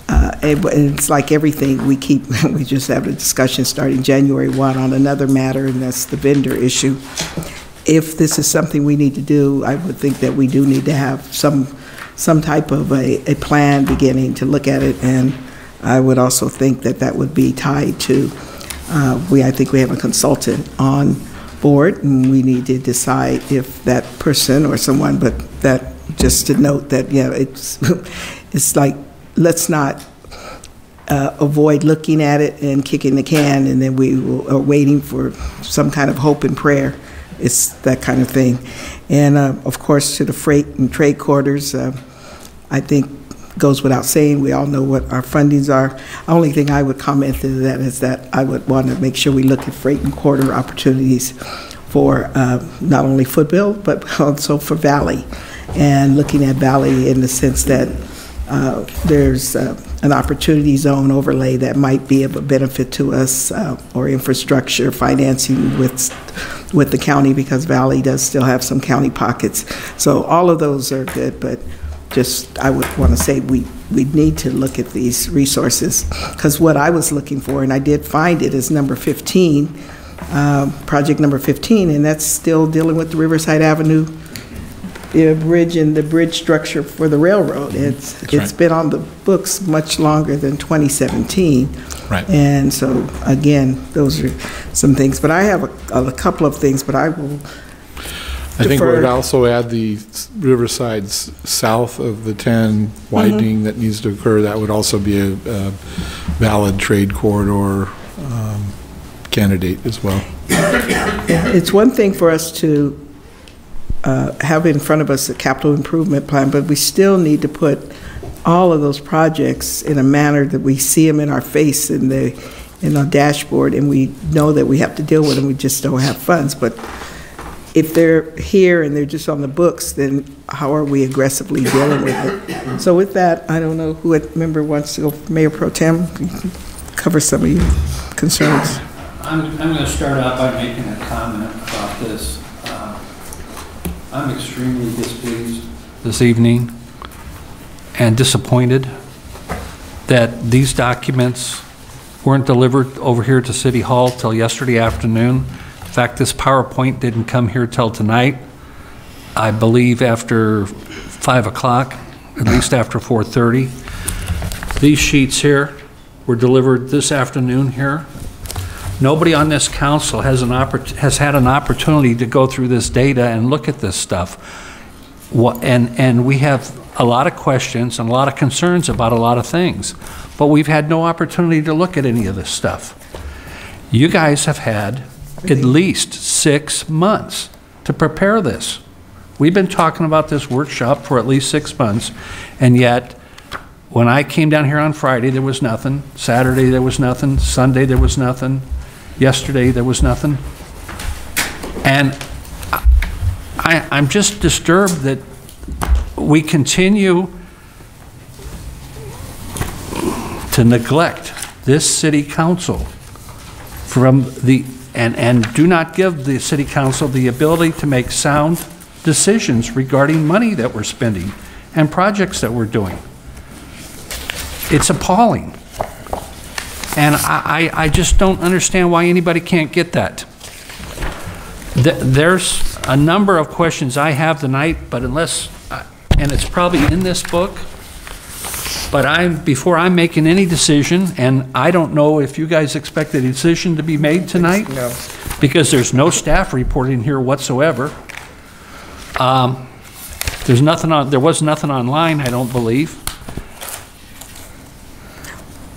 Speaker 1: and it's like everything we just have a discussion starting January 1 on another matter, and that's the vendor issue. If this is something we need to do, I would think that we do need to have some type of a plan beginning to look at it, and I would also think that that would be tied to, I think we have a consultant on board, and we need to decide if that person or someone, but that just to note that, yeah, it's like, let's not avoid looking at it and kicking the can, and then we are waiting for some kind of hope and prayer. It's that kind of thing. And of course, to the freight and trade quarters, I think goes without saying, we all know what our fundings are. The only thing I would comment to that is that I would want to make sure we look at freight and quarter opportunities for not only Foothill, but also for Valley. And looking at Valley in the sense that there's an opportunity zone overlay that might be of a benefit to us, or infrastructure financing with the county, because Valley does still have some county pockets. So all of those are good, but just I would want to say we need to look at these resources, because what I was looking for, and I did find it, is number 15, project number 15, and that's still dealing with the Riverside Avenue bridge and the bridge structure for the railroad. It's been on the books much longer than 2017.
Speaker 7: Right.
Speaker 1: And so, again, those are some things. But I have a couple of things, but I will
Speaker 7: I think we
Speaker 1: defer.
Speaker 7: would also add the Riverside south of the 10 widening that needs to occur. That would also be a valid trade corridor candidate as well.
Speaker 1: Yeah, it's one thing for us to have in front of us a capital improvement plan, but we still need to put all of those projects in a manner that we see them in our face in our dashboard, and we know that we have to deal with them. We just don't have funds. But if they're here and they're just on the books, then how are we aggressively dealing with it? So with that, I don't know who member wants to go. Mayor Pro Tem, cover some of your concerns.
Speaker 3: I'm going to start out by making a comment about this. I'm extremely displeased this evening and disappointed that these documents weren't delivered over here to City Hall till yesterday afternoon. In fact, this PowerPoint didn't come here till tonight. I believe after 5 o'clock, at least after 4:30. These sheets here were delivered this afternoon here. Nobody on this council has had an opportunity to go through this data and look at this stuff. And we have a lot of questions and a lot of concerns about a lot of things, but we've had no opportunity to look at any of this stuff. You guys have had at least 6 months to prepare this. We've been talking about this workshop for at least 6 months, and yet when I came down here on Friday, there was nothing. Saturday, there was nothing. Sunday, there was nothing. Yesterday, there was nothing. And I'm just disturbed that we continue to neglect this city council and do not give the city council the ability to make sound decisions regarding money that we're spending and projects that we're doing. It's appalling. And I just don't understand why anybody can't get that. There's a number of questions I have tonight, but unless, and it's probably in this book, but before I'm making any decision, and I don't know if you guys expect a decision to be made tonight,
Speaker 1: No.
Speaker 3: because there's no staff report in here whatsoever. There was nothing online, I don't believe.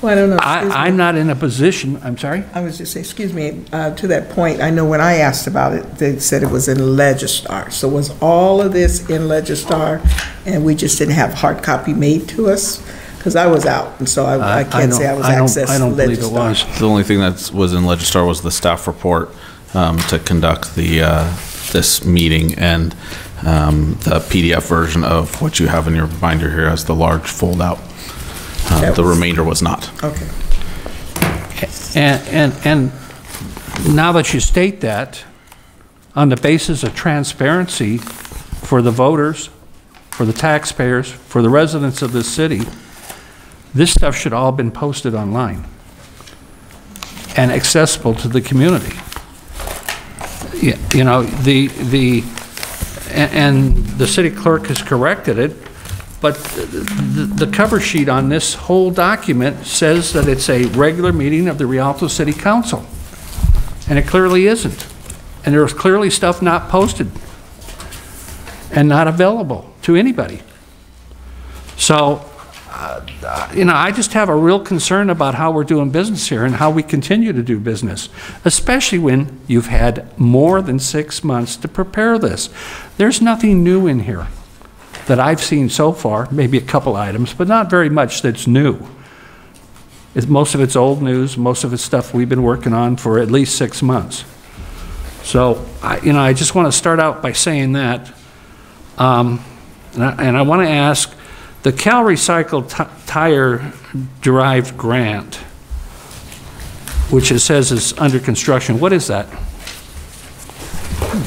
Speaker 1: Well, I don't know.
Speaker 3: I'm not in a position, I'm sorry?
Speaker 1: I was just saying, excuse me, to that point, I know when I asked about it, they said it was in Legistar. So was all of this in Legistar, and we just didn't have hard copy made to us? Because I was out, and so I can't say I was accessed to Legistar.
Speaker 3: I don't believe it was.
Speaker 9: The only thing that was in Legistar was the staff report to conduct this meeting, and the PDF version of what you have in your binder here as the large fold-out. The remainder was not.
Speaker 1: Okay.
Speaker 3: And now that you state that, on the basis of transparency for the voters, for the taxpayers, for the residents of this city, this stuff should all have been posted online and accessible to the community. You know, and the city clerk has corrected it, but the cover sheet on this whole document says that it's a regular meeting of the Rialto City Council, and it clearly isn't. And there's clearly stuff not posted and not available to anybody. So you know, I just have a real concern about how we're doing business here and how we continue to do business, especially when you've had more than 6 months to prepare this. There's nothing new in here that I've seen so far, maybe a couple items, but not very much that's new. Most of it's old news, most of it's stuff we've been working on for at least 6 months. So, you know, I just want to start out by saying that. And I want to ask, the Cal Recycled Tire Derived Grant, which it says is under construction, what is that?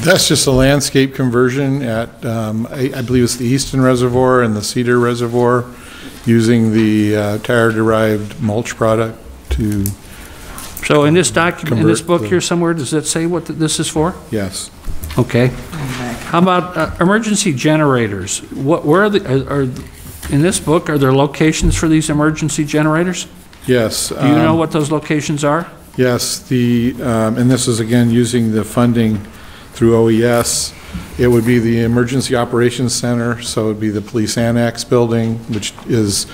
Speaker 7: That's just a landscape conversion at, I believe it's the Easton Reservoir and the Cedar Reservoir, using the tire-derived mulch product to.
Speaker 3: So in this document, in this book here somewhere, does it say what this is for?
Speaker 7: Yes.
Speaker 3: Okay. How about emergency generators? Where are in this book, are there locations for these emergency generators?
Speaker 7: Yes.
Speaker 3: Do you know what those locations are?
Speaker 7: Yes, and this is again using the funding through OES. It would be the Emergency Operations Center, so it would be the Police Annex building, which is,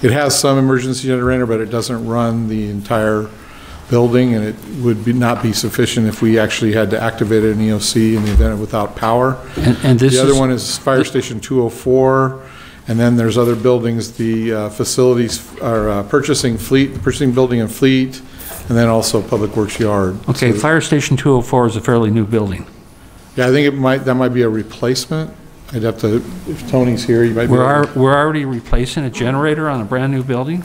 Speaker 7: it has some emergency generator, but it doesn't run the entire building, and it would not be sufficient if we actually had to activate an EOC in the event of without power.
Speaker 3: And this
Speaker 7: the other one is Fire Station 204, and then there's other buildings, the facilities are purchasing building and fleet, and then also Public Works Yard.
Speaker 3: Okay, so Fire Station 204 is a fairly new building.
Speaker 7: Yeah, I think that might be a replacement. I'd have to, if Tony's here, you might be.
Speaker 3: We're already replacing a generator on a brand new building?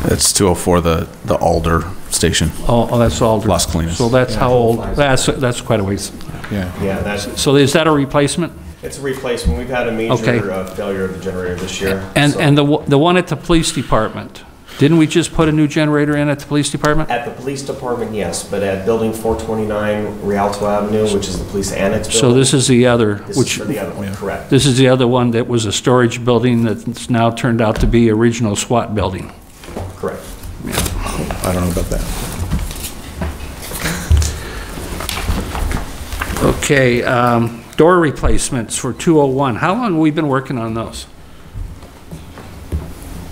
Speaker 9: It's 204, the Alder station.
Speaker 3: Oh, that's Alder.
Speaker 9: Las Colinas.
Speaker 3: So that's how old, that's quite a ways.
Speaker 7: Yeah.
Speaker 10: Yeah,
Speaker 3: So is that a replacement?
Speaker 10: it's a replacement. We've had a major failure of the generator this year.
Speaker 3: And the one at the police department, didn't we just put a new generator in at the police department?
Speaker 10: At the police department, yes, but at building 429 Rialto Avenue, which is the police annex building.
Speaker 3: So this is the other,
Speaker 10: This is for the other one, correct.
Speaker 3: This is the other one that was a storage building that's now turned out to be a regional SWAT building.
Speaker 10: Correct.
Speaker 7: I don't know about that.
Speaker 3: Okay, door replacements for 201. How long have we been working on those?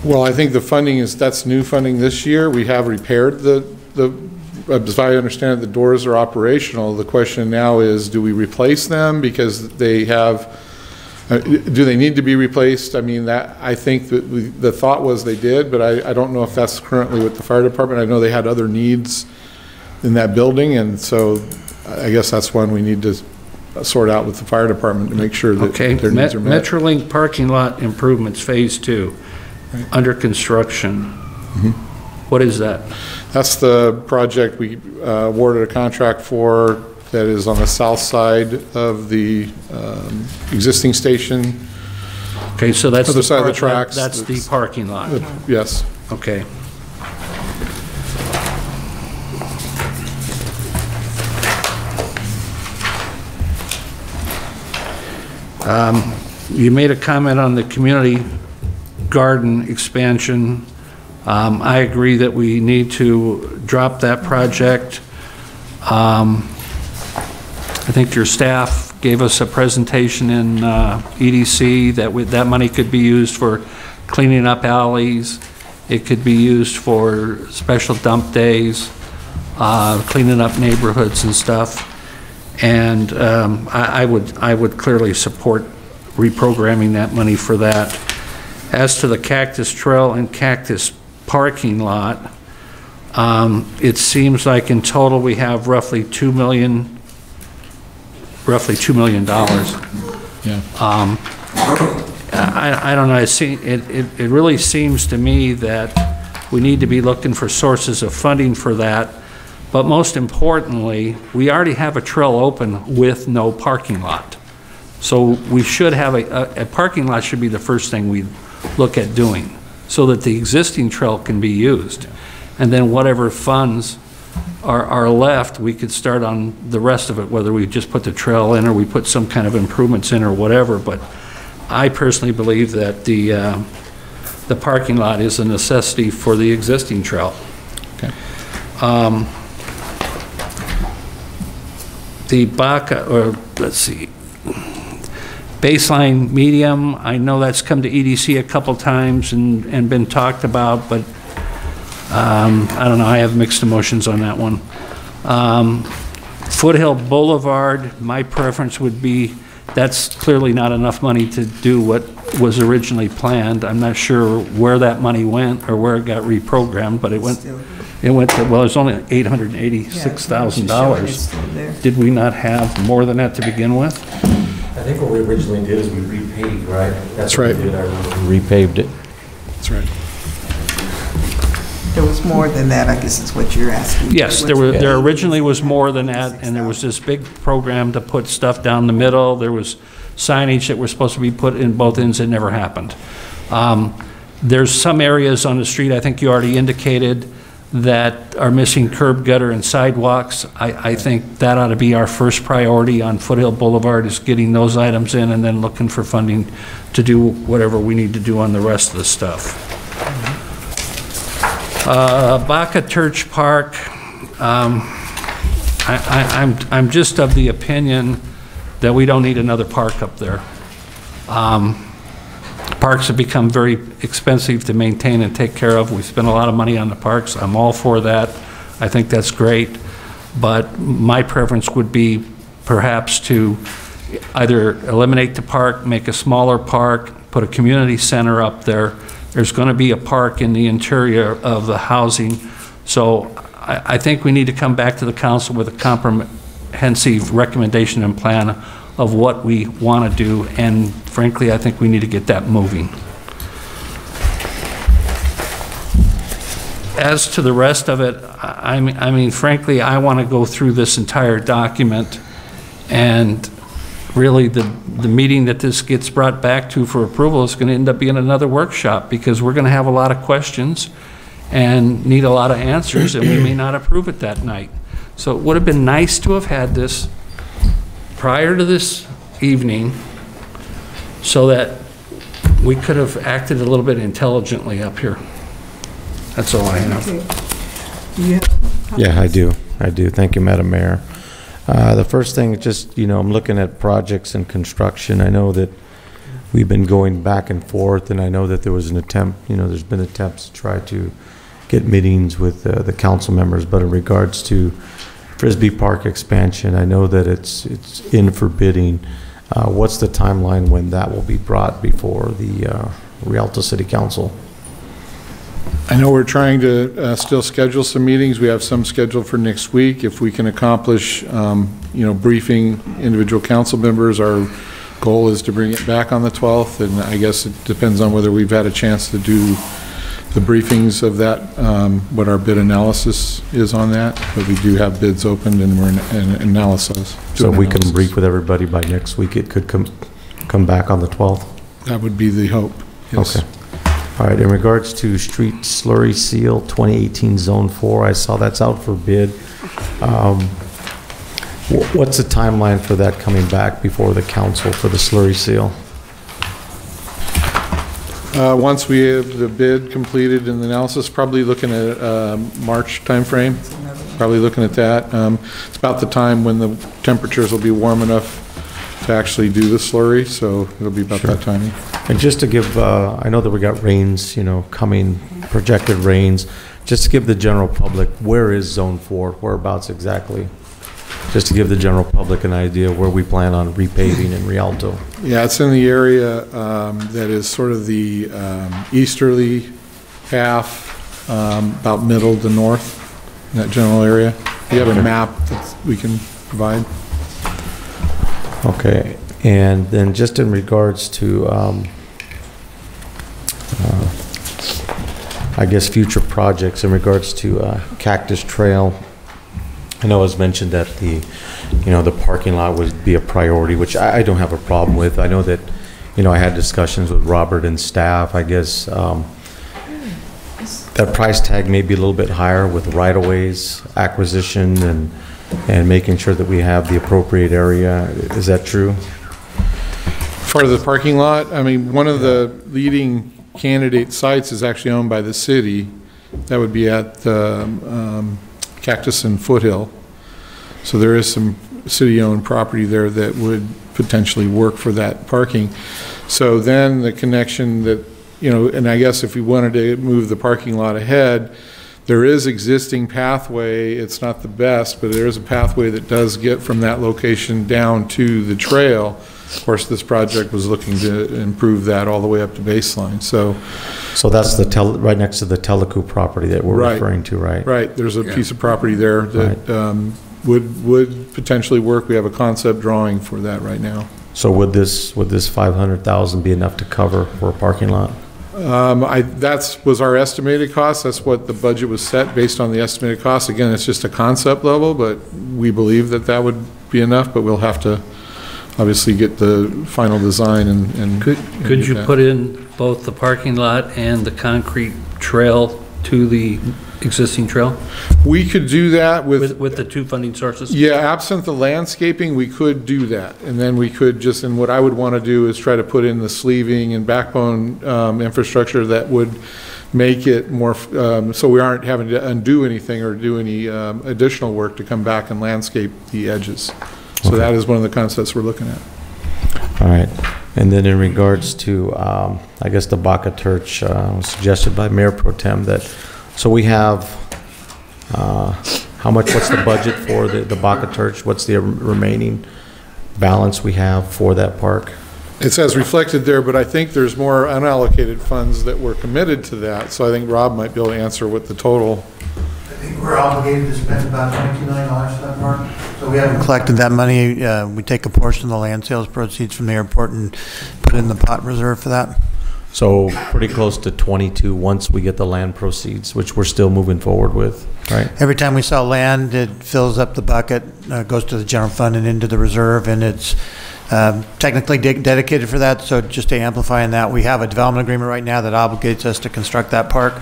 Speaker 7: Well, I think the funding that's new funding this year. We have repaired as I understand it, the doors are operational. The question now is, do we replace them because they have, do they need to be replaced? I mean, I think that the thought was they did, but I don't know if that's currently with the fire department. I know they had other needs in that building, and so I guess that's one we need to sort out with the fire department to make sure that their needs are met.
Speaker 3: Metrolink parking lot improvements, phase 2, right. Under construction.
Speaker 7: Mm-hmm.
Speaker 3: What is that?
Speaker 7: That's the project we awarded a contract for that is on the south side of the existing station.
Speaker 3: Okay, so that's
Speaker 7: other side of the tracks.
Speaker 3: That's the parking lot.
Speaker 7: Yes.
Speaker 3: Okay. You made a comment on the community garden expansion. I agree that we need to drop that project. I think your staff gave us a presentation in EDC that money could be used for cleaning up alleys. It could be used for special dump days, cleaning up neighborhoods and stuff. And I would clearly support reprogramming that money for that. As to the Cactus Trail and Cactus parking lot, it seems like in total we have roughly $2 million.
Speaker 7: Yeah.
Speaker 3: I don't know. It really seems to me that we need to be looking for sources of funding for that. But most importantly, we already have a trail open with no parking lot. So we should have a parking lot should be the first thing we look at doing so that the existing trail can be used. And then whatever funds are left, we could start on the rest of it, whether we just put the trail in or we put some kind of improvements in or whatever. But I personally believe that the parking lot is a necessity for the existing trail.
Speaker 7: Okay.
Speaker 3: The Baca, or let's see, Baseline medium, I know that's come to EDC a couple times and been talked about, but I don't know, I have mixed emotions on that one. Foothill Boulevard, my preference would be, that's clearly not enough money to do what was originally planned. I'm not sure where that money went or where it got reprogrammed, but it went to, well, it's only $886,000. Did we not have more than that to begin with?
Speaker 11: I think what we originally did is we repaved, right?
Speaker 7: That's right.
Speaker 11: We repaved it.
Speaker 7: That's right.
Speaker 1: There was more than that, I guess is what you're asking.
Speaker 3: Yes, there originally was more than that, and there was this big program to put stuff down the middle. There was signage that was supposed to be put in both ends that never happened. There's some areas on the street, I think you already indicated, that are missing curb, gutter, and sidewalks. I think that ought to be our first priority on Foothill Boulevard, is getting those items in and then looking for funding to do whatever we need to do on the rest of the stuff. Baca Church Park, I'm just of the opinion that we don't need another park up there. Parks have become very expensive to maintain and take care of. We spend a lot of money on the parks. I'm all for that. I think that's great. But my preference would be perhaps to either eliminate the park, make a smaller park, put a community center up there. There's going to be a park in the interior of the housing. So I think we need to come back to the council with a comprehensive recommendation and plan of what we want to do, and frankly, I think we need to get that moving. As to the rest of it, I mean, frankly, I want to go through this entire document, and really the meeting that this gets brought back to for approval is going to end up being another workshop, because we're going to have a lot of questions and need a lot of answers, and we may not approve it that night. So it would have been nice to have had this prior to this evening so that we could have acted a little bit intelligently up here. That's all I have.
Speaker 11: Yeah, I do. Thank you, Madam Mayor. The first thing, just, I'm looking at projects and construction. I know that we've been going back and forth, and I know that there was an attempt, there's been attempts to try to get meetings with the council members, but in regards to Frisbee Park expansion, I know that it's in for bidding. What's the timeline when that will be brought before the Rialto City Council?
Speaker 7: I know we're trying to still schedule some meetings. We have some scheduled for next week. If we can accomplish, briefing individual council members, our goal is to bring it back on the 12th, and I guess it depends on whether we've had a chance to do the briefings of that, what our bid analysis is on that, but we do have bids opened and we're in analysis.
Speaker 11: So if we can brief with everybody by next week, it could come back on the 12th?
Speaker 7: That would be the hope, yes.
Speaker 11: Okay. All right, in regards to street slurry seal 2018 Zone 4, I saw that's out for bid. What's the timeline for that coming back before the council for the slurry seal?
Speaker 7: Once we have the bid completed and the analysis, probably looking at March timeframe, probably looking at that. It's about the time when the temperatures will be warm enough to actually do the slurry, so it'll be about that timing.
Speaker 11: And just to give, I know that we got rains, coming, projected rains, just to give the general public, where is Zone 4, whereabouts exactly? Just to give the general public an idea where we plan on repaving in Rialto. Yeah,
Speaker 7: it's in the area that is sort of the easterly half, about middle to north, in that general area. You have a map that we can provide.
Speaker 11: Okay, and then just in regards to, I guess, future projects in regards to Cactus Trail, I know it was mentioned that the parking lot would be a priority, which I don't have a problem with. I know that, I had discussions with Robert and staff. I guess that price tag may be a little bit higher with right-of-ways acquisition and making sure that we have the appropriate area. Is that true?
Speaker 7: For the parking lot, I mean, one of the leading candidate sites is actually owned by the city. That would be at Cactus and Foothill. So there is some city-owned property there that would potentially work for that parking. So then the connection that, and I guess if we wanted to move the parking lot ahead, there is existing pathway. It's not the best, but there is a pathway that does get from that location down to the trail. Of course, this project was looking to improve that all the way up to baseline. So
Speaker 11: that's right next to the Teleco property that we're referring to, right?
Speaker 7: Right. There's a piece of property there that would potentially work. We have a concept drawing for that right now.
Speaker 11: So would this $500,000 be enough to cover for a parking lot?
Speaker 7: That was our estimated cost. That's what the budget was set based on the estimated cost. Again, it's just a concept level, but we believe that would be enough, but we'll have to obviously get the final design and
Speaker 3: Could you put in both the parking lot and the concrete trail to the existing trail?
Speaker 7: We could do that with
Speaker 3: the two funding sources?
Speaker 7: Yeah, absent the landscaping, we could do that. And then we could and what I would want to do is try to put in the sleeving and backbone infrastructure that would make it more, so we aren't having to undo anything or do any additional work to come back and landscape the edges. So that is one of the concepts we're looking at.
Speaker 11: All right. And then in regards to, I guess the Baca Church suggested by Mayor Pro Tem that, so we have, what's the budget for the Baca Church? What's the remaining balance we have for that park?
Speaker 7: It says reflected there, but I think there's more unallocated funds that were committed to that. So I think Rob might be able to answer what the total.
Speaker 5: I think we're obligated to spend about $22 million for that park. So we haven't collected that money. We take a portion of the land sales proceeds from the airport and put it in the pot reserve for that.
Speaker 11: So pretty close to 22 once we get the land proceeds, which we're still moving forward with, right?
Speaker 5: Every time we sell land, it fills up the bucket, goes to the general fund and into the reserve, and it's technically dedicated for that. So just to amplify on that, we have a development agreement right now that obligates us to construct that park.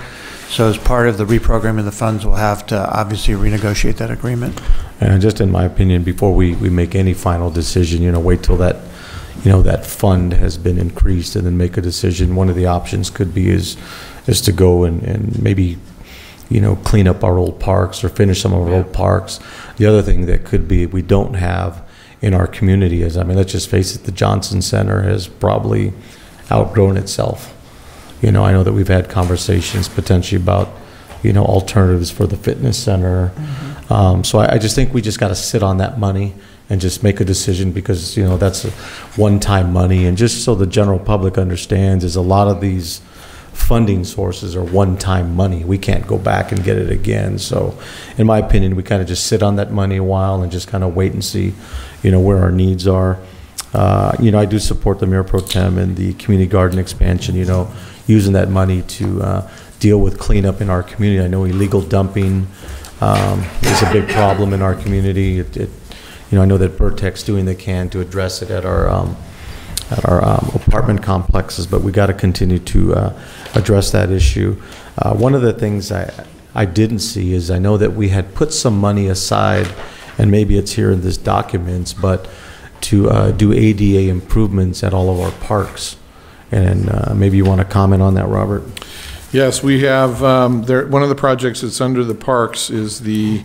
Speaker 5: So as part of the reprogramming of the funds, we'll have to obviously renegotiate that agreement.
Speaker 11: And just in my opinion, before we make any final decision, wait till that, that fund has been increased and then make a decision. One of the options could be is to go and maybe, clean up our old parks or finish some of our old parks. The other thing that could be we don't have in our community is, let's just face it, the Johnson Center has probably outgrown itself. I know that we've had conversations potentially about, alternatives for the fitness center. Mm-hmm. So I just think we just got to sit on that money and just make a decision because, that's a one-time money. And just so the general public understands is a lot of these funding sources are one-time money. We can't go back and get it again. So in my opinion, we kind of just sit on that money a while and just kind of wait and see, where our needs are. I do support the Mayor Pro Tem and the community garden expansion, using that money to deal with cleanup in our community. I know illegal dumping is a big problem in our community. I know that Vertex doing they can to address it at our apartment complexes, but we got to continue to address that issue. One of the things I didn't see is I know that we had put some money aside, and maybe it's here in this documents, but to do ADA improvements at all of our parks. And maybe you want to comment on that, Robert?
Speaker 7: Yes, we have, one of the projects that's under the parks is the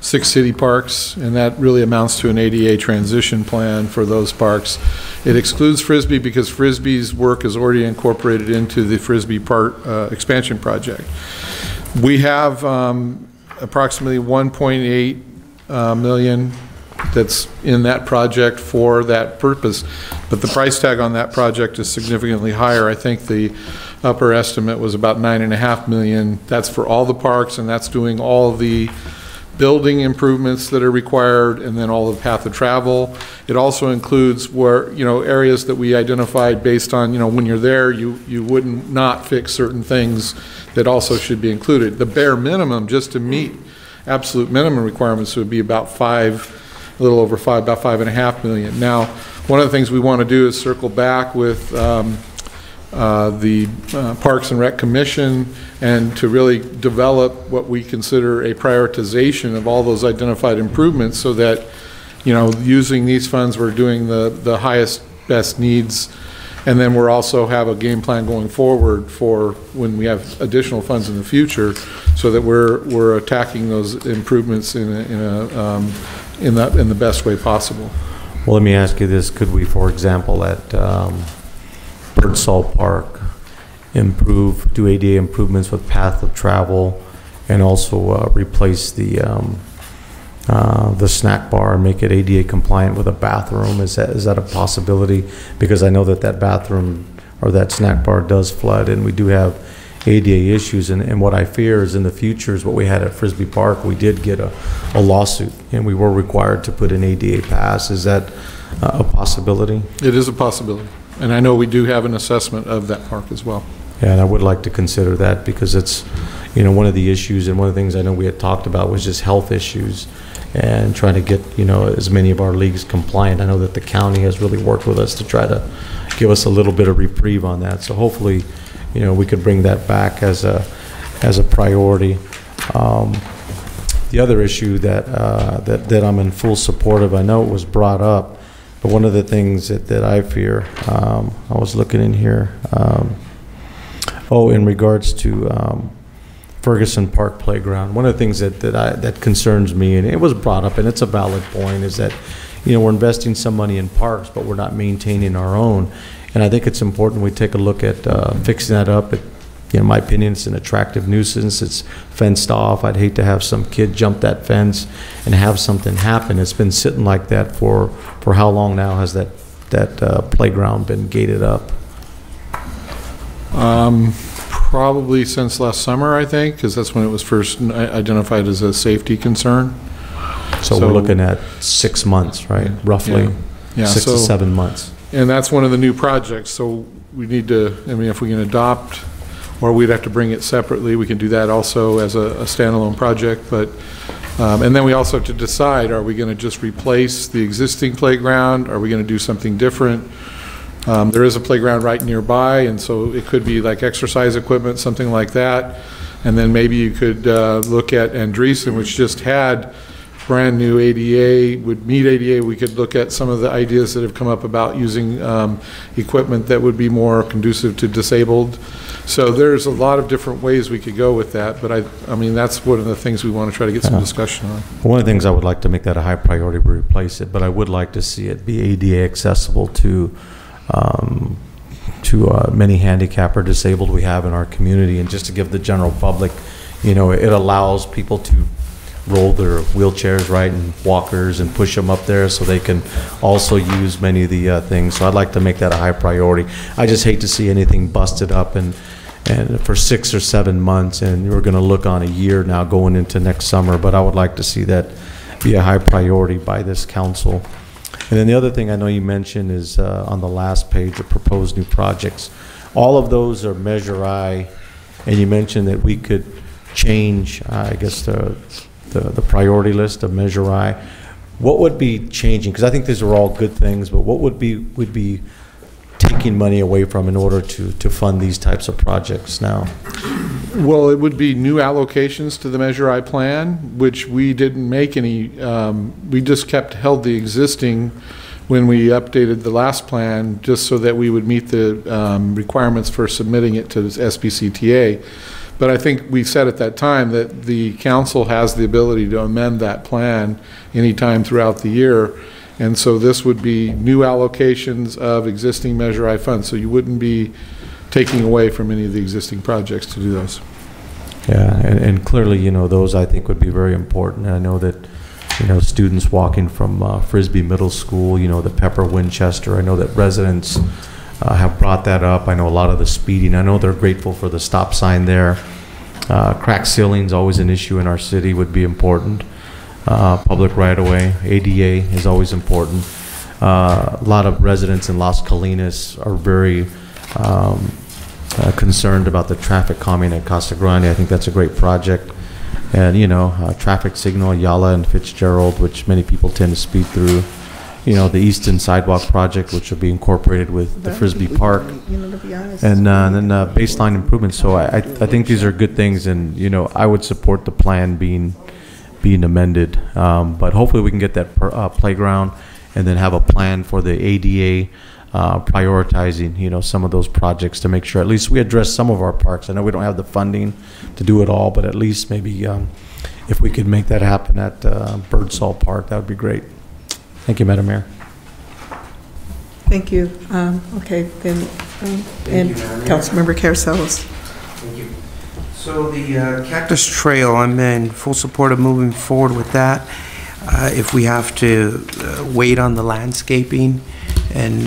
Speaker 7: 6 city parks, and that really amounts to an ADA transition plan for those parks. It excludes Frisbee because Frisbee's work is already incorporated into the Frisbee Park expansion project. We have approximately 1.8 million that's in that project for that purpose, but the price tag on that project is significantly higher. I think the upper estimate was about $9.5 million. That's for all the parks, and that's doing all of the building improvements that are required, and then all the path of travel. It also includes where, areas that we identified based on, when you're there, you wouldn't not fix certain things that also should be included. The bare minimum, just to meet absolute minimum requirements, would be about a little over about $5.5 million. Now, one of the things we want to do is circle back with the Parks and Rec Commission and to really develop what we consider a prioritization of all those identified improvements so that, using these funds, we're doing the highest, best needs. And then we're also have a game plan going forward for when we have additional funds in the future so that we're attacking those improvements in the best way possible.
Speaker 11: Well, let me ask you this. Could we, for example, at Birdsall Park, do ADA improvements with path of travel and also replace the snack bar and make it ADA compliant with a bathroom? Is that a possibility? Because I know that bathroom or that snack bar does flood, and we do have ADA issues. And what I fear is in the future is what we had at Frisbee Park. We did get a lawsuit, and we were required to put an ADA pass. Is that a possibility?
Speaker 7: It is a possibility. And I know we do have an assessment of that park as well.
Speaker 11: Yeah, and I would like to consider that because it's, you know, one of the issues, and one of the things I know we had talked about was just health issues and trying to get, you know, as many of our leagues compliant. I know that the county has really worked with us to try to give us a little bit of reprieve on that. So hopefully, you know, we could bring that back as a priority. The other issue that I'm in full support of, I know it was brought up, but one of the things that I fear, I was looking in here, in regards to Ferguson Park Playground. One of the things that concerns me, and it was brought up, and it's a valid point, is that, you know, we're investing some money in parks, but we're not maintaining our own. And I think it's important we take a look at fixing that up. In my opinion, it's an attractive nuisance. It's fenced off. I'd hate to have some kid jump that fence and have something happen. It's been sitting like that for how long now has that playground been gated up?
Speaker 7: Probably since last summer, I think, because that's when it was first identified as a safety concern.
Speaker 11: So we're looking at 6 months, right? Roughly 6 to 7 months.
Speaker 7: And that's one of the new projects. So we need to, I mean, if we can adopt, or we'd have to bring it separately, we can do that also as a standalone project. But and then we also have to decide, are we going to just replace the existing playground? Are we going to do something different? There is a playground right nearby, and so it could be like exercise equipment, something like that. And then maybe you could look at Andreessen, which just had brand new ADA, would meet ADA. We could look at some of the ideas that have come up about using equipment that would be more conducive to disabled. So there's a lot of different ways we could go with that, but I mean, that's one of the things we want to try to get some discussion on.
Speaker 11: One of the things I would like to make that a high priority to replace it, but I would like to see it be ADA accessible to many handicapped or disabled we have in our community, and just to give the general public, you know, it allows people to roll their wheelchairs, right, and walkers, and push them up there so they can also use many of the things. So I'd like to make that a high priority. I just hate to see anything busted up and for 6 or 7 months, and we're going to look on a year now going into next summer, but I would like to see that be a high priority by this council. And then the other thing I know you mentioned is on the last page, the proposed new projects. All of those are Measure I, and you mentioned that we could change, I guess, the priority list of Measure I. What would be changing? Because I think these are all good things, but what would be taking money away from in order to fund these types of projects now?
Speaker 7: Well, it would be new allocations to the Measure I plan, which we didn't make any. We just held the existing when we updated the last plan, just so that we would meet the requirements for submitting it to SBCTA. But I think we said at that time that the council has the ability to amend that plan anytime throughout the year. And so this would be new allocations of existing Measure I funds. So you wouldn't be taking away from any of the existing projects to do those.
Speaker 11: Yeah, and clearly, you know, those I think would be very important. And I know that, you know, students walking from Frisbee Middle School, you know, the Pepper Winchester, I know that residents have brought that up. I know a lot of the speeding. I know they're grateful for the stop sign there. Crack ceiling's always an issue in our city, would be important. Public right-of-way, ADA is always important. A lot of residents in Las Colinas are very concerned about the traffic calming at Casa Grande. I think that's a great project. And, you know, traffic signal, Ayala and Fitzgerald, which many people tend to speed through. You know, the Easton Sidewalk Project, which will be incorporated with the Frisbee Park, and then baseline improvements. So I think these are good things, and, you know, I would support the plan being amended. But hopefully we can get that playground, and then have a plan for the ADA, prioritizing, you know, some of those projects to make sure at least we address some of our parks. I know we don't have the funding to do it all, but at least maybe if we could make that happen at Birdsall Park, that would be great. Thank you, Madam Mayor.
Speaker 1: Thank you. Okay, then, and Councilmember Carcellos.
Speaker 12: Thank you. So the Cactus Trail, I'm in full support of moving forward with that. If we have to wait on the landscaping and,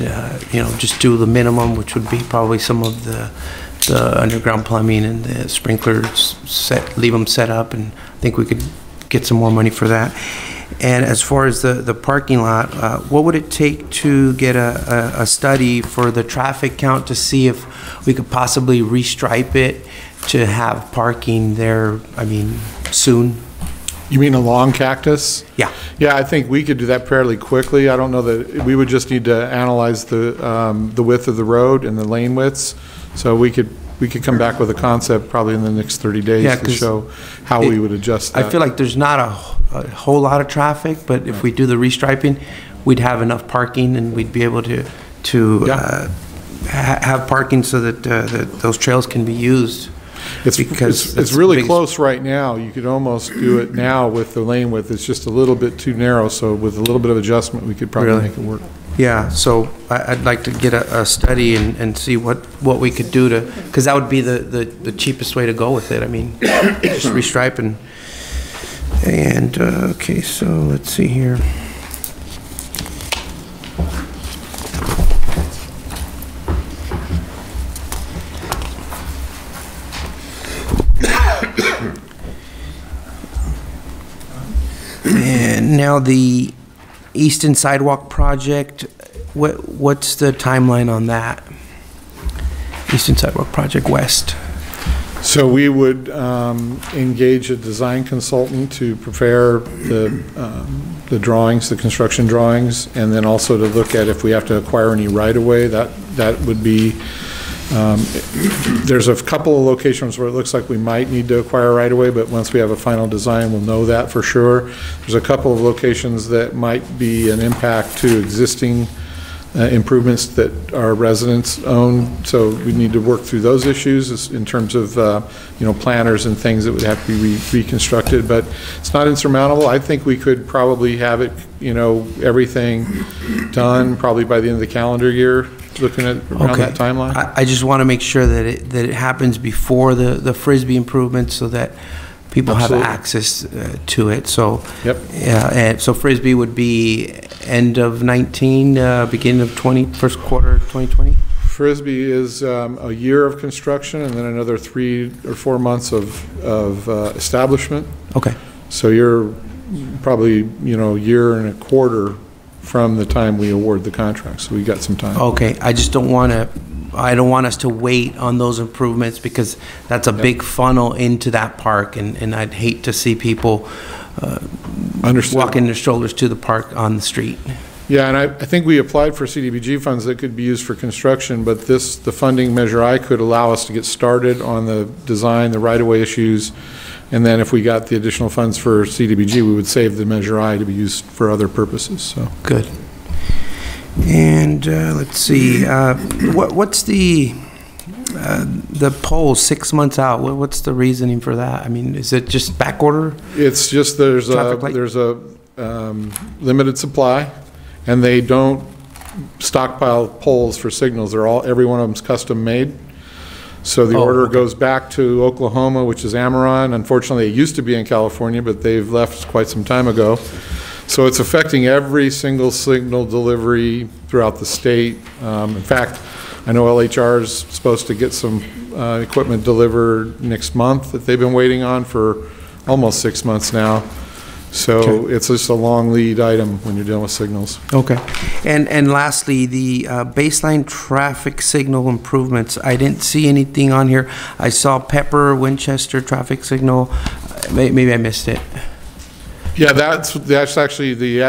Speaker 12: you know, just do the minimum, which would be probably some of the underground plumbing and the sprinklers, leave them set up, and I think we could get some more money for that. And as far as the parking lot, what would it take to get a study for the traffic count to see if we could possibly restripe it to have parking there, I mean, soon?
Speaker 7: You mean along Cactus?
Speaker 12: Yeah.
Speaker 7: Yeah, I think we could do that fairly quickly. I don't know that, we would just need to analyze the width of the road and the lane widths. So we could come back with a concept probably in the next 30 days to show how we would adjust that.
Speaker 12: I feel like there's not a whole lot of traffic, but if we do the restriping, we'd have enough parking and we'd be able to have parking so that those trails can be used.
Speaker 7: It's really close right now. You could almost do it now with the lane width. It's just a little bit too narrow, so with a little bit of adjustment, we could probably make it work.
Speaker 12: Yeah, so I'd like to get a study and see what we could do to, because that would be the cheapest way to go with it. I mean, just restriping. And, okay, so let's see here. And now the Easton Sidewalk Project, what's the timeline on that? Easton Sidewalk Project West.
Speaker 7: So we would engage a design consultant to prepare the drawings, the construction drawings, and then also to look at if we have to acquire any right-of-way. That would be, there's a couple of locations where it looks like we might need to acquire right-of-way, but once we have a final design, we'll know that for sure. There's a couple of locations that might be an impact to existing improvements that our residents own, so we need to work through those issues in terms of you know, planners and things that would have to be reconstructed, but it's not insurmountable. I think we could probably have it, you know, everything done probably by the end of the calendar year, looking at around that timeline.
Speaker 12: I just want to make sure that it happens before the Frisbee improvements so that people have access to it. So, yeah, and so Frisbee would be end of 19, beginning of 20, first quarter of 2020?
Speaker 7: Frisbee is a year of construction and then another 3 or 4 months of establishment.
Speaker 12: Okay.
Speaker 7: So you're probably, you know, a year and a quarter from the time we award the contract, so we got some time.
Speaker 12: Okay, I just don't want to, I don't want us to wait on those improvements because that's a big funnel into that park, and I'd hate to see people walking their strollers to the park on the street.
Speaker 7: Yeah, and I think we applied for CDBG funds that could be used for construction, but the funding measure I could allow us to get started on the design, the right-of-way issues, and then if we got the additional funds for CDBG, we would save the Measure I to be used for other purposes. So
Speaker 12: good. And let's see, what's the poll 6 months out? What's the reasoning for that? I mean, is it just back order?
Speaker 7: It's just there's a limited supply, and they don't stockpile poles for signals. Every one of them's custom made. So the order goes back to Oklahoma, which is Amaron. Unfortunately, it used to be in California, but they've left quite some time ago. So it's affecting every single signal delivery throughout the state. In fact, I know LHR is supposed to get some equipment delivered next month that they've been waiting on for almost 6 months now. So it's just a long lead item when you're dealing with signals.
Speaker 12: Okay. And lastly, the baseline traffic signal improvements. I didn't see anything on here. I saw Pepper, Winchester traffic signal. Maybe I missed it.
Speaker 7: Yeah, that's actually the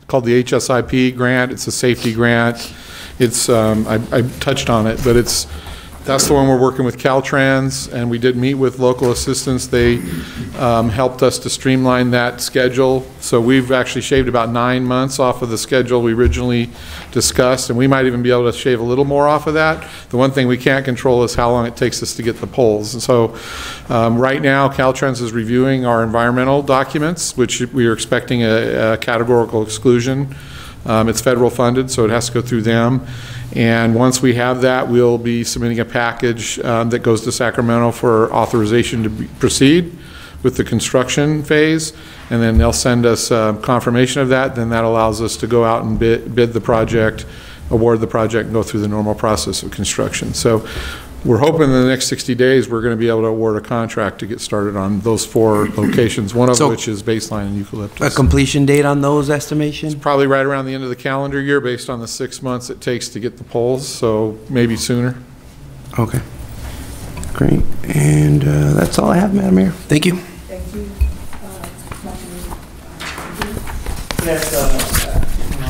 Speaker 7: called the HSIP grant. It's a safety grant. It's I touched on it, but that's the one we're working with Caltrans, and we did meet with local assistance. They helped us to streamline that schedule. So we've actually shaved about 9 months off of the schedule we originally discussed, and we might even be able to shave a little more off of that. The one thing we can't control is how long it takes us to get the poles. And so right now, Caltrans is reviewing our environmental documents, which we are expecting a categorical exclusion It's federal funded, so it has to go through them. And once we have that, we'll be submitting a package that goes to Sacramento for authorization to proceed with the construction phase, and then they'll send us confirmation of that. Then that allows us to go out and bid the project, award the project, and go through the normal process of construction. So we're hoping in the next 60 days we're going to be able to award a contract to get started on those 4 locations, one of which is Baseline and Eucalyptus.
Speaker 12: A completion date on those estimations?
Speaker 7: Probably right around the end of the calendar year based on the 6 months it takes to get the poles, so maybe sooner.
Speaker 12: Okay. Great. And that's all I have, Madam Mayor. Thank you.
Speaker 1: Thank you.
Speaker 13: Yes,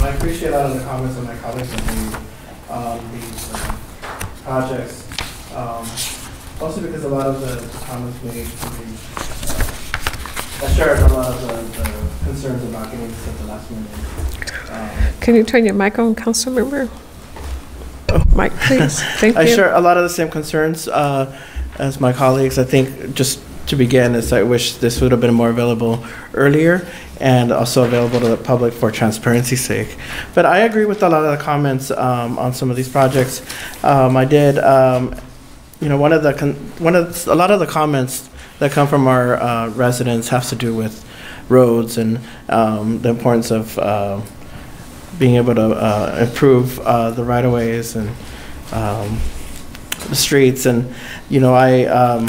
Speaker 13: I appreciate a lot of the comments of my colleagues on these projects. Also because a lot of the comments made, I shared a lot of the concerns about getting this at the last minute.
Speaker 2: Can you turn your mic on, council member? Mic, please. Thank you.
Speaker 13: I share a lot of the same concerns as my colleagues. I think just to begin is I wish this would have been more available earlier and also available to the public for transparency's sake. But I agree with a lot of the comments on some of these projects. I did, you know, a lot of the comments that come from our residents has to do with roads and the importance of being able to improve the right-of-ways and the streets. And, you know, I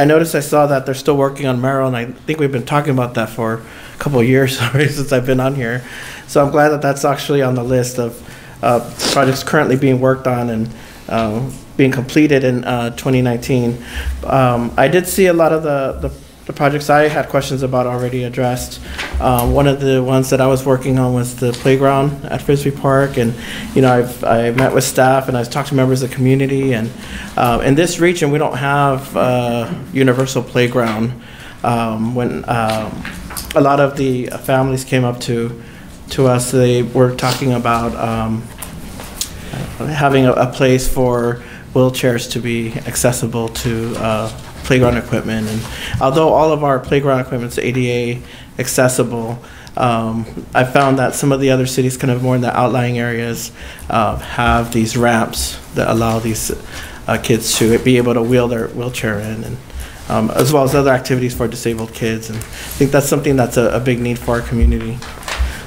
Speaker 13: noticed, I saw that they're still working on Merrill, and I think we've been talking about that for a couple of years already since I've been on here. So I'm glad that that's actually on the list of projects currently being worked on and being completed in 2019. I did see a lot of the projects I had questions about already addressed. One of the ones that I was working on was the playground at Frisbee Park, and you know, I met with staff and I've talked to members of the community, and in this region we don't have universal playground. When a lot of the families came up to us, they were talking about having a place for wheelchairs to be accessible to playground equipment. And although all of our playground equipment is ADA accessible, I found that some of the other cities kind of more in the outlying areas have these ramps that allow these kids to be able to wheel their wheelchair in, and as well as other activities for disabled kids. And I think that's something that's a big need for our community.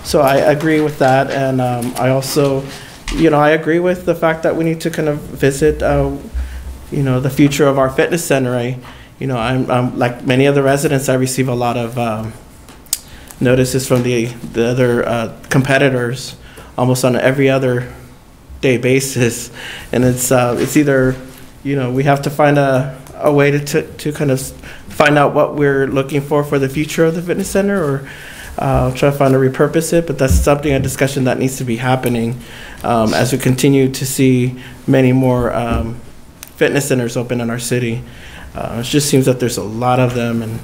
Speaker 13: So I agree with that, and I also, you know, I agree with the fact that we need to kind of visit you know, the future of our fitness center. You know, I'm like many of the residents, I receive a lot of notices from the other competitors almost on every other day basis, and it's either, you know, we have to find a way to kind of find out what we're looking for the future of the fitness center, or try to find to repurpose it. But that's something, a discussion that needs to be happening as we continue to see many more fitness centers open in our city. It just seems that there's a lot of them, and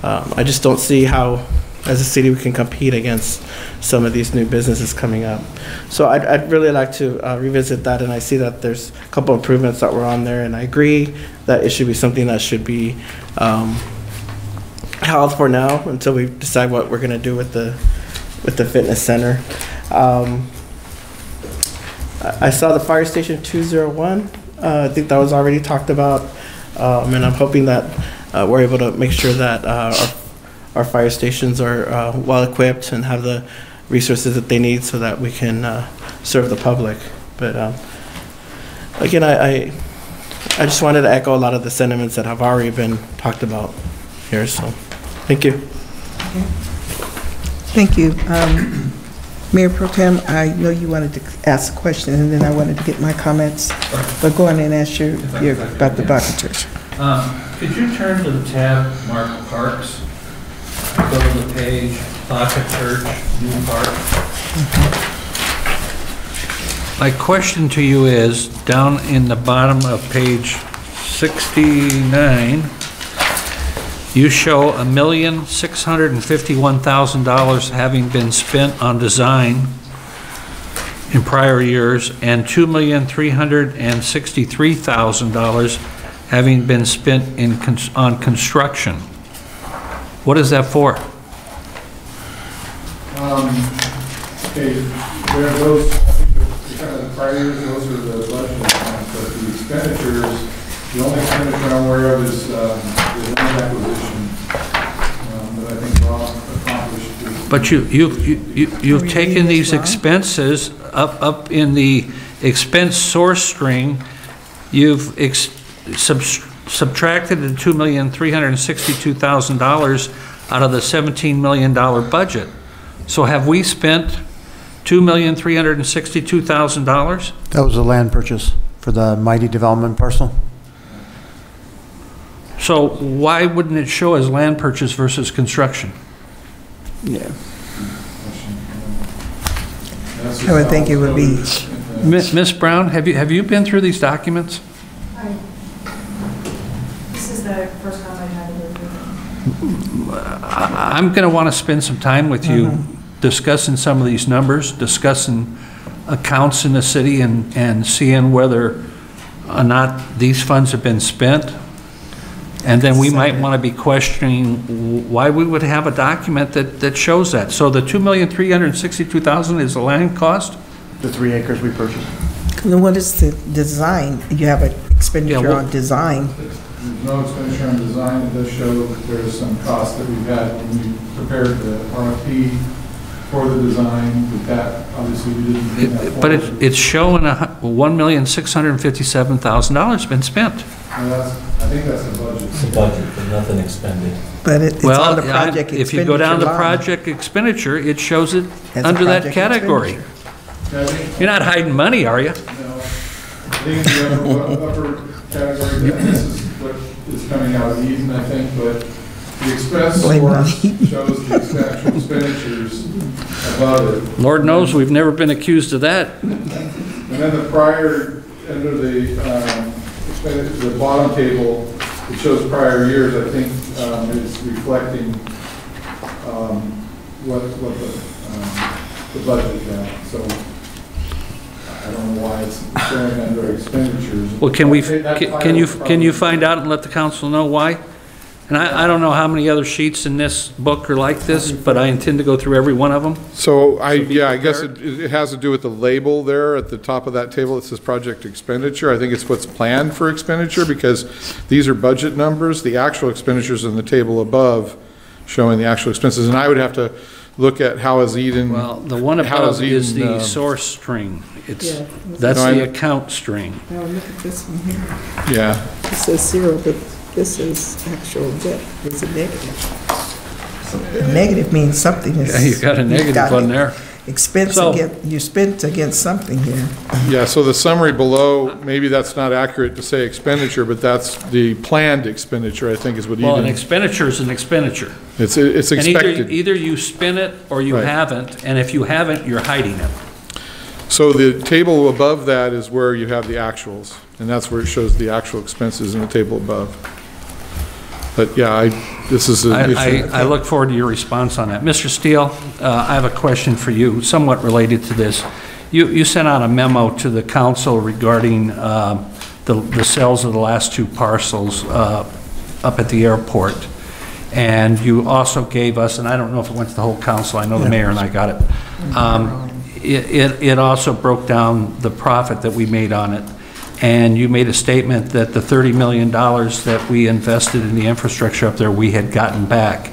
Speaker 13: I just don't see how, as a city, we can compete against some of these new businesses coming up. So I'd really like to revisit that, and I see that there's a couple improvements that were on there, and I agree that it should be something that should be held for now until we decide what we're going to do with the fitness center. I saw the fire station 201. I think that was already talked about, and I'm hoping that we're able to make sure that our fire stations are well equipped and have the resources that they need so that we can serve the public. But again, I just wanted to echo a lot of the sentiments that have already been talked about here. So, thank you.
Speaker 1: Thank you. Mayor Pro Tem, I know you wanted to ask a question, and then I wanted to get my comments. But go on and ask your about the bucket church.
Speaker 3: Could you turn to the tab marked Parks? Go to the page, Bucket Church, New Park. My question to you is, down in the bottom of page 69, you show $1,651,000 having been spent on design in prior years, and $2,363,000 having been spent on construction. What is that for?
Speaker 14: Okay.
Speaker 7: There, those, I think the prior years, those are the budget accounts, but the expenditures, the only expenditure I'm aware of is land acquisition, that I think Rob accomplished.
Speaker 3: But you've taken these expenses up in the expense source string, you've subtracted the $2,362,000 out of the $17 million budget. So have we spent $2,362,000?
Speaker 5: That was a land purchase for the Mighty Development parcel.
Speaker 3: So why wouldn't it show as land purchase versus construction?
Speaker 1: Yeah. I would think it would be.
Speaker 3: Miss Brown, have you been through these documents?
Speaker 14: This is the first time I've had to go through them.
Speaker 3: I'm going to want to spend some time with you discussing some of these numbers, discussing accounts in the city and seeing whether or not these funds have been spent. And then we might want to be questioning why we would have a document that shows that. So the $2,362,000 is the land cost?
Speaker 5: The 3 acres we purchased.
Speaker 1: And what is the design? You have an expenditure on design.
Speaker 7: There's no expenditure on design. It does show that there's some cost that we've had when we prepared the RFP for the design, but that obviously we didn't bring that forward.
Speaker 3: But it's showing $1,657,000 been spent.
Speaker 7: I think that's the budget.
Speaker 4: It's a budget, but nothing expended.
Speaker 1: But it's on the project expenditure
Speaker 3: if you go down the
Speaker 1: line.
Speaker 3: project expenditure, it shows it
Speaker 1: As a
Speaker 3: under that
Speaker 1: project
Speaker 3: category. You're not hiding money, are you?
Speaker 7: No. I think the upper category, this is what is coming out of Eden, I think, but the expense source shows the actual expenditures above it.
Speaker 3: Lord knows we've never been accused of that.
Speaker 7: And then the prior, under the bottom table, it shows prior years, I think it's reflecting what the budget got. So I don't know why it's showing under expenditures.
Speaker 3: Well, can you find out and let the council know why? And I don't know how many other sheets in this book are like this, but I intend to go through every one of them.
Speaker 7: So I guess it has to do with the label there at the top of that table. It says project expenditure. I think it's what's planned for expenditure because these are budget numbers. The actual expenditures in the table above showing the actual expenses. And I would have to look at how is Eden.
Speaker 3: Well, the one above is the source string. That's the account string.
Speaker 1: Now look at this one here.
Speaker 7: Yeah.
Speaker 1: It says 0, but this is actual debt. It's a negative. So a negative means something is.
Speaker 3: Yeah, you got a negative on there.
Speaker 1: Expense you spent against something here.
Speaker 7: Yeah, so the summary below, maybe that's not accurate to say expenditure, but that's the planned expenditure, I think is what
Speaker 3: Well,
Speaker 7: Eden.
Speaker 3: an expenditure is an expenditure.
Speaker 7: It's
Speaker 3: And
Speaker 7: expected.
Speaker 3: either you spend it or you haven't, and if you haven't, you're hiding it.
Speaker 7: So the table above that is where you have the actuals, and that's where it shows the actual expenses in the table above. But yeah, this is an issue.
Speaker 3: I look forward to your response on that. Mr. Steele, I have a question for you, somewhat related to this. You sent out a memo to the council regarding the sales of the last 2 parcels up at the airport. And you also gave us, and I don't know if it went to the whole council, I know the mayor and I got it. It also broke down the profit that we made on it. And you made a statement that the $30 million that we invested in the infrastructure up there, we had gotten back.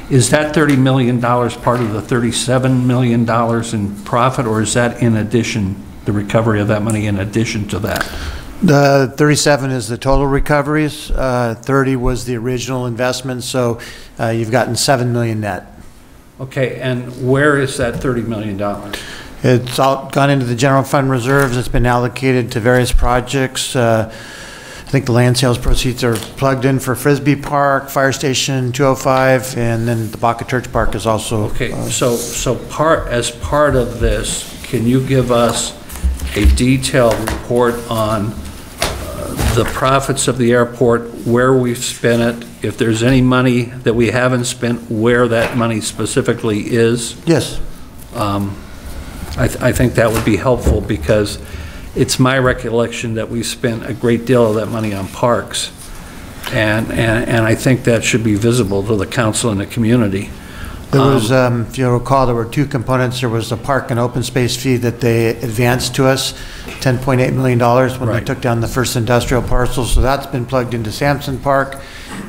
Speaker 3: Is that $30 million part of the $37 million in profit, or is that in addition, the recovery of that money in addition to that?
Speaker 5: The 37 is the total recoveries. 30 was the original investment, so you've gotten 7 million net.
Speaker 3: Okay, and where is that $30 million?
Speaker 5: It's all gone into the general fund reserves. It's been allocated to various projects. I think the land sales proceeds are plugged in for Frisbee Park, Fire Station 205, and then the Baca Church Park is also.
Speaker 3: Okay, so as part of this, can you give us a detailed report on the profits of the airport, where we've spent it, if there's any money that we haven't spent, where that money specifically is?
Speaker 5: Yes.
Speaker 3: I think that would be helpful because it's my recollection that we spent a great deal of that money on parks. And I think that should be visible to the council and the community.
Speaker 5: There was, if you recall, there were two components. There was the park and open space fee that they advanced to us, $10.8 million when they took down the first industrial parcel. So that's been plugged into Sampson Park,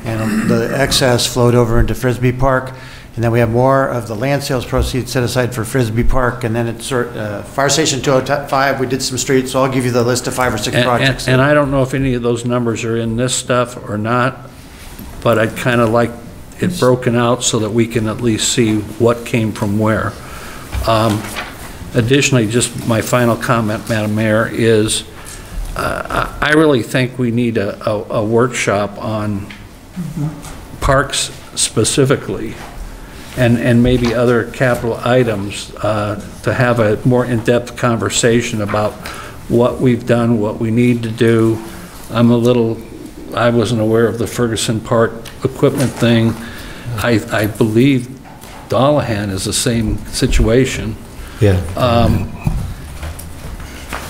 Speaker 5: and the excess flowed over into Frisbee Park. And then we have more of the land sales proceeds set aside for Frisbee Park. And then it's Fire Station 205, we did some streets. So I'll give you the list of 5 or 6 projects.
Speaker 3: And I don't know if any of those numbers are in this stuff or not, but I'd kind of like it broken out so that we can at least see what came from where. Additionally, just my final comment, Madam Mayor, is I really think we need a workshop on parks specifically, and maybe other capital items to have a more in-depth conversation about what we've done, what we need to do. I wasn't aware of the Ferguson Park equipment thing. I believe Dallahan is the same situation.
Speaker 11: Yeah.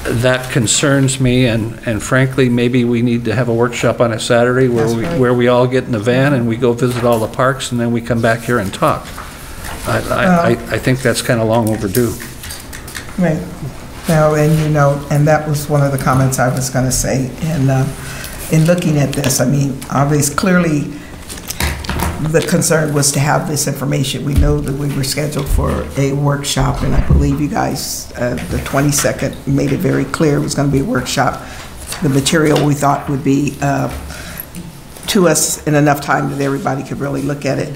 Speaker 3: That concerns me, and frankly, maybe we need to have a workshop on a Saturday where we all get in the van and we go visit all the parks, and then we come back here and talk. I think that's kind of long overdue.
Speaker 1: Right. Now, and that was one of the comments I was going to say. And in looking at this, I mean, obviously, clearly, the concern was to have this information. We know that we were scheduled for a workshop, and I believe you guys, the 22nd, made it very clear it was going to be a workshop. The material we thought would be to us in enough time that everybody could really look at it.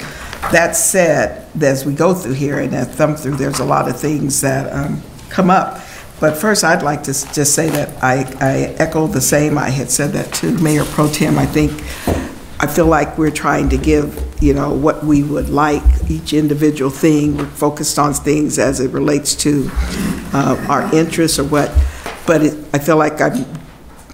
Speaker 1: That said, as we go through here and thumb through, there's a lot of things that come up. But first, I'd like to just say that I echo the same. I had said that to Mayor Pro Tem. I feel like we're trying to give, what we would like, each individual thing. We're focused on things as it relates to our interests or what. But I feel like I'm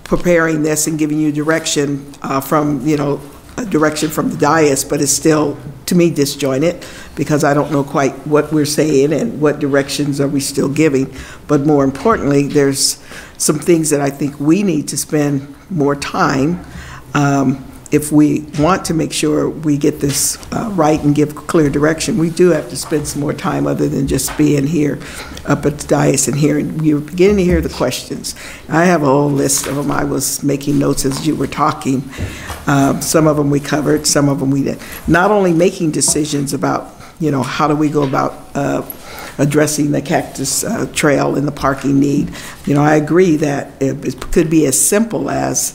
Speaker 1: preparing this and giving you direction from, a direction from the dais, but it's still, to me, disjointed because I don't know quite what we're saying and what directions are we still giving. But more importantly, there's some things that I think we need to spend more time if we want to make sure we get this right and give clear direction. We do have to spend some more time other than just being here up at the dais and hearing. You're beginning to hear the questions. I have a whole list of them. I was making notes as you were talking. Some of them we covered, some of them we didn't. Not only making decisions about, how do we go about addressing the Cactus Trail and the parking need. I agree that it could be as simple as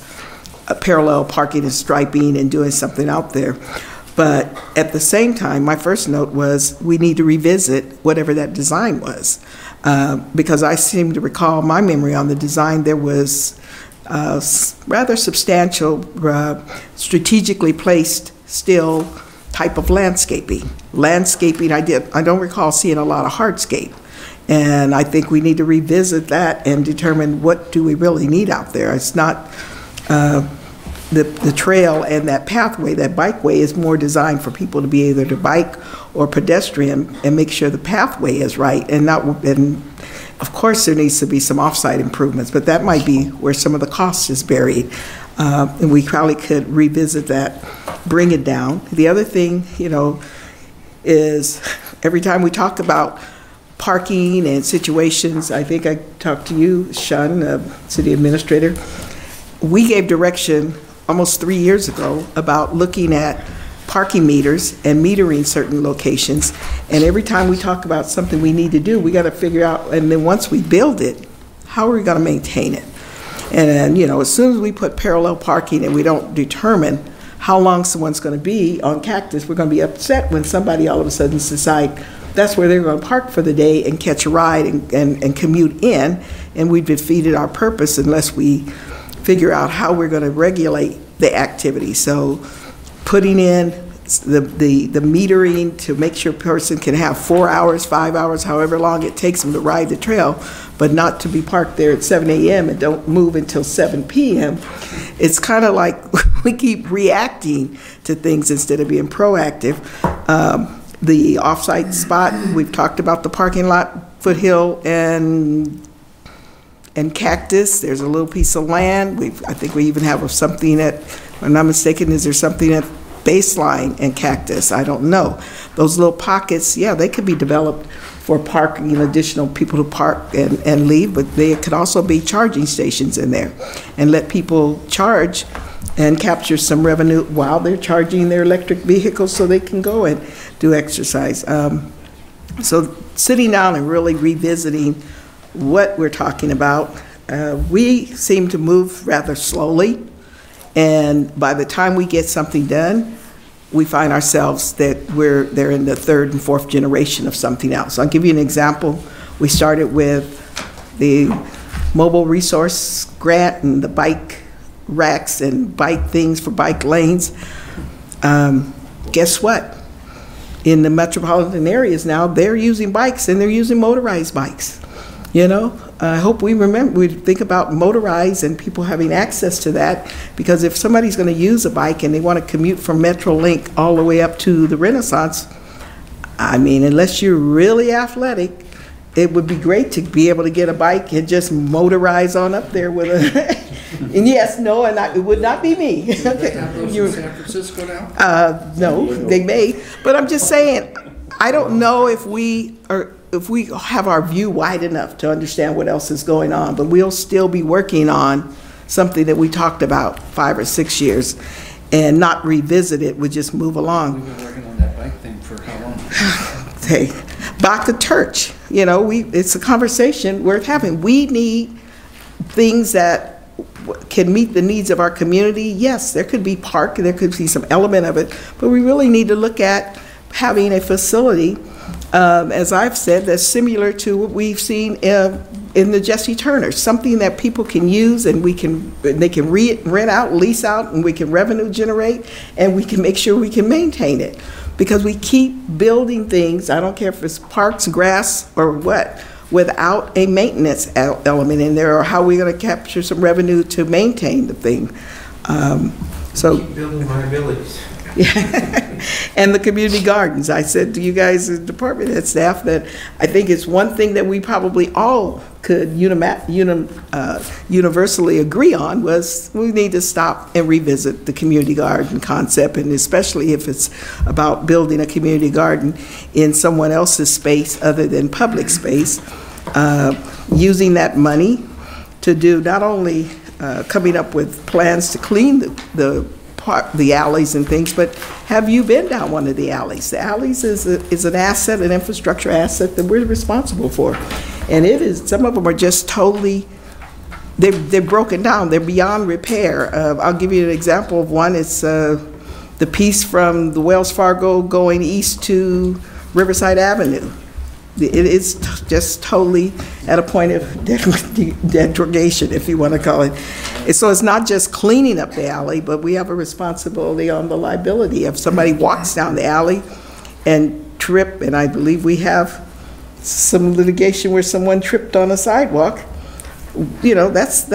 Speaker 1: parallel parking and striping and doing something out there. But at the same time, my first note was we need to revisit whatever that design was. Because I seem to recall my memory on the design, there was rather substantial, strategically placed still type of landscaping. I don't recall seeing a lot of hardscape. And I think we need to revisit that and determine what do we really need out there. It's not the trail and that pathway, that bikeway is more designed for people to be either to bike or pedestrian and make sure the pathway is right. And of course there needs to be some off-site improvements, but that might be where some of the cost is buried. And we probably could revisit that, bring it down. The other thing, is every time we talk about parking and situations, I think I talked to you, Shun, city administrator. We gave direction almost 3 years ago about looking at parking meters and metering certain locations. And every time we talk about something we need to do, we got to figure out, and then once we build it, how are we going to maintain it? And as soon as we put parallel parking and we don't determine how long someone's going to be on Cactus, we're going to be upset when somebody all of a sudden decides that's where they're going to park for the day and catch a ride and commute in, and we've defeated our purpose unless we figure out how we're going to regulate the activity. So putting in the metering to make sure a person can have 4 hours, 5 hours, however long it takes them to ride the trail, but not to be parked there at 7 a.m. and don't move until 7 p.m. It's kind of like we keep reacting to things instead of being proactive. The off-site spot, we've talked about the parking lot, Foothill and Cactus. There's a little piece of land. I think we even have something at, if I'm not mistaken, is there something at Baseline and Cactus, I don't know. Those little pockets, yeah, they could be developed for parking, additional people to park and leave, but there could also be charging stations in there and let people charge and capture some revenue while they're charging their electric vehicles so they can go and do exercise. So sitting down and really revisiting what we're talking about, we seem to move rather slowly, and by the time we get something done, we find ourselves that they're in the third and fourth generation of something else. I'll give you an example. We started with the mobile resource grant and the bike racks and bike things for bike lanes. Guess what? In the metropolitan areas now, they're using bikes and they're using motorized bikes. You know, I hope we think about motorized and people having access to that, because if somebody's going to use a bike and they want to commute from Metrolink all the way up to the Renaissance, I mean, unless you're really athletic, it would be great to be able to get a bike and just motorize on up there with a, and yes, no, and it would not be me.
Speaker 15: In San Francisco now?
Speaker 1: No, they may, but I'm just saying, I don't know if we have our view wide enough to understand what else is going on, but we'll still be working on something that we talked about 5 or 6 years and not revisit it, we just move along.
Speaker 15: We've been working on that bike thing for how long?
Speaker 1: Hey, back to church, you know, it's a conversation worth having. We need things that can meet the needs of our community. Yes, there could be park, there could be some element of it, but we really need to look at having a facility, as I've said, that's similar to what we've seen in the Jesse Turner, something that people can use and they can rent out, lease out, and we can revenue generate, and we can make sure we can maintain it. Because we keep building things, I don't care if it's parks, grass, or what, without a maintenance element in there, or how we're going to capture some revenue to maintain the thing. So
Speaker 12: keep building liabilities.
Speaker 1: Yeah. And the community gardens. I said to you guys, the department head staff, that I think it's one thing that we probably all could universally agree on, was we need to stop and revisit the community garden concept, and especially if it's about building a community garden in someone else's space other than public space, using that money to do not only coming up with plans to clean the alleys and things, but have you been down one of the alleys? The alleys is an asset, an infrastructure asset that we're responsible for. And it is, some of them are just totally, they're broken down, they're beyond repair. I'll give you an example of one. It's the piece from the Wells Fargo going east to Riverside Avenue. It is just totally at a point of degradation, if you want to call it. And so it's not just cleaning up the alley, but we have a responsibility on the liability. If somebody walks down the alley and trip, and I believe we have some litigation where someone tripped on a sidewalk, you know, that's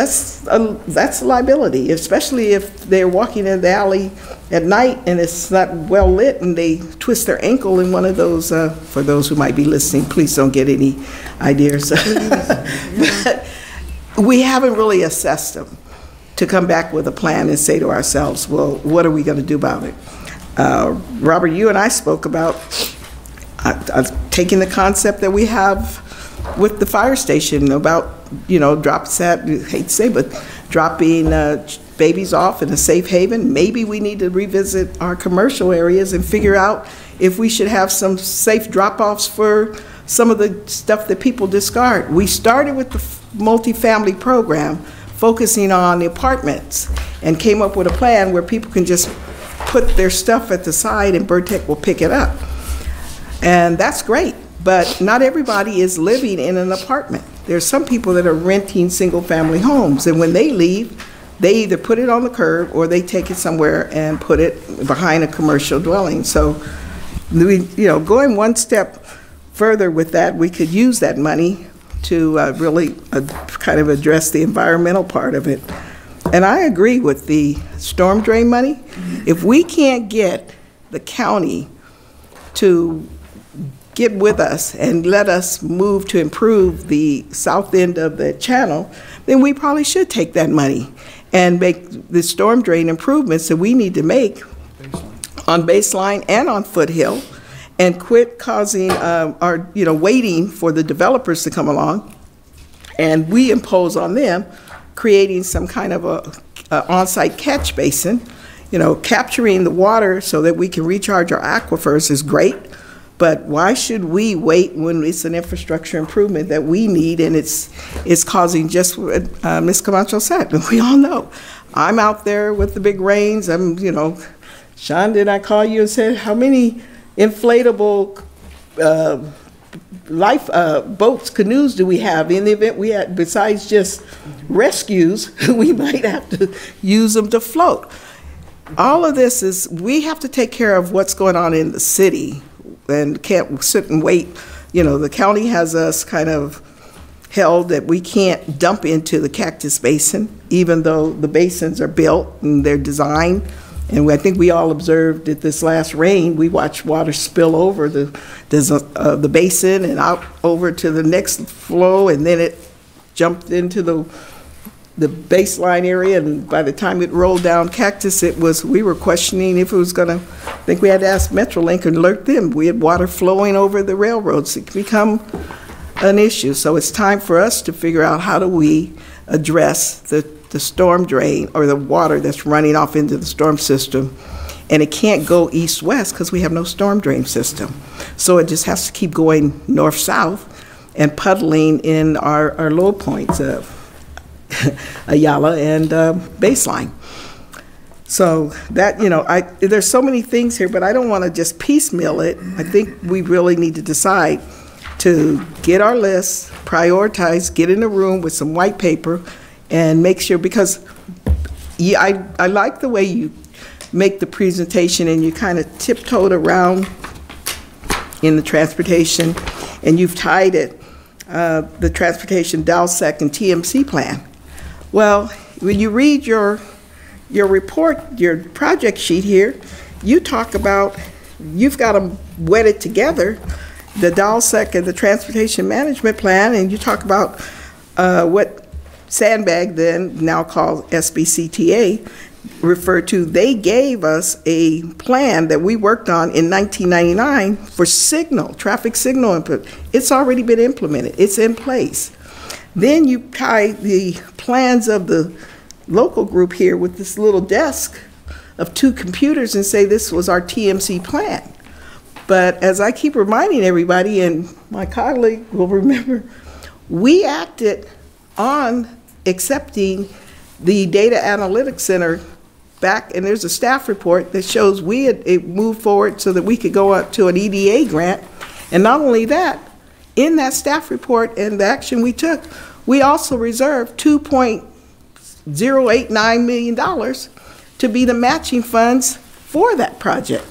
Speaker 1: a liability, especially if they're walking in the alley at night and it's not well lit and they twist their ankle in one of those, for those who might be listening, please don't get any ideas. But we haven't really assessed them to come back with a plan and say to ourselves, well, what are we going to do about it? Robert, you and I spoke about taking the concept that we have with the fire station about, you know, hate to say, but dropping babies off in a safe haven. Maybe we need to revisit our commercial areas and figure out if we should have some safe drop-offs for some of the stuff that people discard. We started with the multifamily program, focusing on the apartments, and came up with a plan where people can just put their stuff at the side and Bird Tech will pick it up. And that's great, but not everybody is living in an apartment. There's some people that are renting single-family homes, and when they leave, they either put it on the curb or they take it somewhere and put it behind a commercial dwelling. So, going one step further with that, we could use that money to really kind of address the environmental part of it. And I agree with the storm drain money. If we can't get the county to get with us and let us move to improve the south end of the channel, then we probably should take that money and make the storm drain improvements that we need to make on Baseline and on Foothill, and quit causing waiting for the developers to come along, and we impose on them creating some kind of a on-site catch basin. Capturing the water so that we can recharge our aquifers is great, but why should we wait when it's an infrastructure improvement that we need, and it's causing just what Ms. Camacho said. We all know. I'm out there with the big rains. Sean, did I call you and say, how many inflatable boats, canoes do we have in the event we had, besides just rescues, we might have to use them to float. All of this is, we have to take care of what's going on in the city and can't sit and wait. The county has us kind of held that we can't dump into the Cactus Basin, even though the basins are built and they're designed. And I think we all observed that this last rain, we watched water spill over the basin and out over to the next flow, and then it jumped into the baseline area, and by the time it rolled down Cactus, we were questioning if it was going to, I think we had to ask Metrolink and alert them. We had water flowing over the railroads. It can become an issue. So it's time for us to figure out how do we address the storm drain, or the water that's running off into the storm system. And it can't go east-west because we have no storm drain system. So it just has to keep going north-south and puddling in our low points of Ayala and Baseline. So that, there's so many things here, but I don't want to just piecemeal it. I think we really need to decide to get our list, prioritize, get in a room with some white paper, and make sure, because I like the way you make the presentation and you kind of tiptoed around in the transportation, and you've tied it, the transportation DALSEC and TMC plan. Well, when you read your report, your project sheet here, you talk about, you've got them wedded together, the DALSEC and the transportation management plan, and you talk about what Sandbag, then now called SBCTA, referred to. They gave us a plan that we worked on in 1999 for traffic signal input. It's already been implemented. It's in place. Then you tie the plans of the local group here with this little desk of 2 computers and say this was our TMC plan. But as I keep reminding everybody, and my colleague will remember, we acted on accepting the Data Analytics Center back, and there's a staff report that shows it moved forward so that we could go up to an EDA grant. And not only that, in that staff report and the action we took, we also reserved $2.089 million to be the matching funds for that project.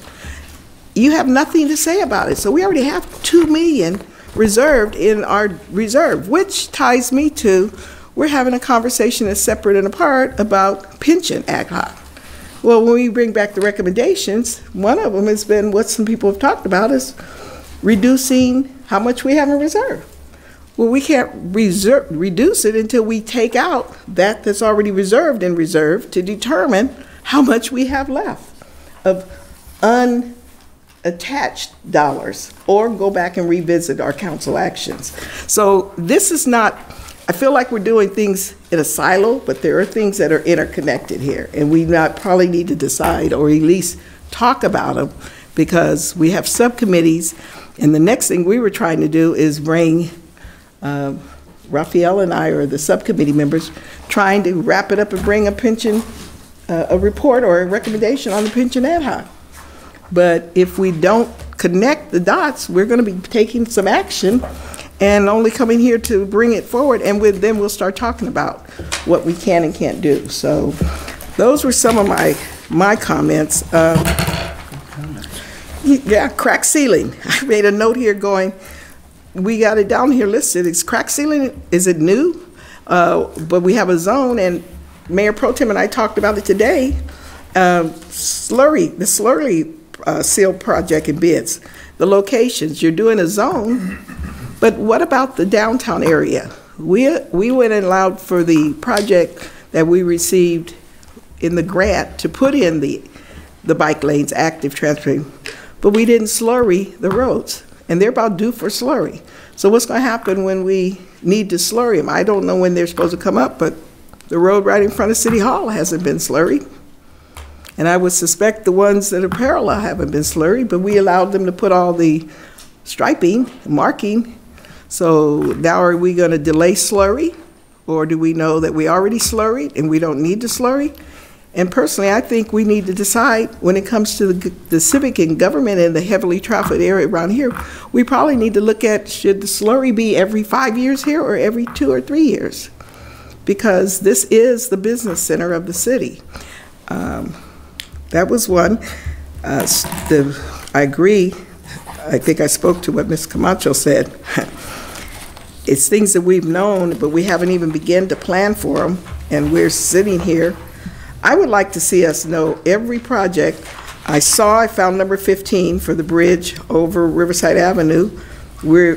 Speaker 1: You have nothing to say about it. So we already have $2 million reserved in our reserve, which ties me to, we're having a conversation that's separate and apart about pension ad hoc. Well, when we bring back the recommendations, one of them has been what some people have talked about is reducing how much we have in reserve. Well, we can't reduce it until we take out that's already reserved in reserve to determine how much we have left of unattached dollars, or go back and revisit our council actions. So this is not, I feel like we're doing things in a silo, but there are things that are interconnected here, and we probably need to decide, or at least talk about them, because we have subcommittees, and the next thing we were trying to do is bring, Raphael and I are the subcommittee members, trying to wrap it up and bring a pension, a report or a recommendation on the pension ad hoc. But if we don't connect the dots, we're going to be taking some action and only coming here to bring it forward, and then we'll start talking about what we can and can't do. So those were some of my comments. Yeah, crack ceiling. I made a note here going, we got it down here listed. It's crack ceiling, is it new? But we have a zone, and Mayor Pro Tem and I talked about it today. The slurry seal project and bids, the locations, you're doing a zone, but what about the downtown area? We went and allowed for the project that we received in the grant to put in the the bike lanes, active transportation, but we didn't slurry the roads, and they're about due for slurry. So what's going to happen when we need to slurry them? I don't know when they're supposed to come up, but the road right in front of City Hall hasn't been slurried. And I would suspect the ones that are parallel haven't been slurried, but we allowed them to put all the striping, marking. So now are we going to delay slurry? Or do we know that we already slurried and we don't need to slurry? And personally, I think we need to decide when it comes to the civic and government and the heavily trafficked area around here, we probably need to look at, should the slurry be every 5 years here or every 2 or 3 years? Because this is the business center of the city. That was one. I agree. I think I spoke to what Ms. Camacho said. It's things that we've known, but we haven't even begun to plan for them, and we're sitting here. I would like to see us know every project. I found number 15 for the bridge over Riverside Avenue. We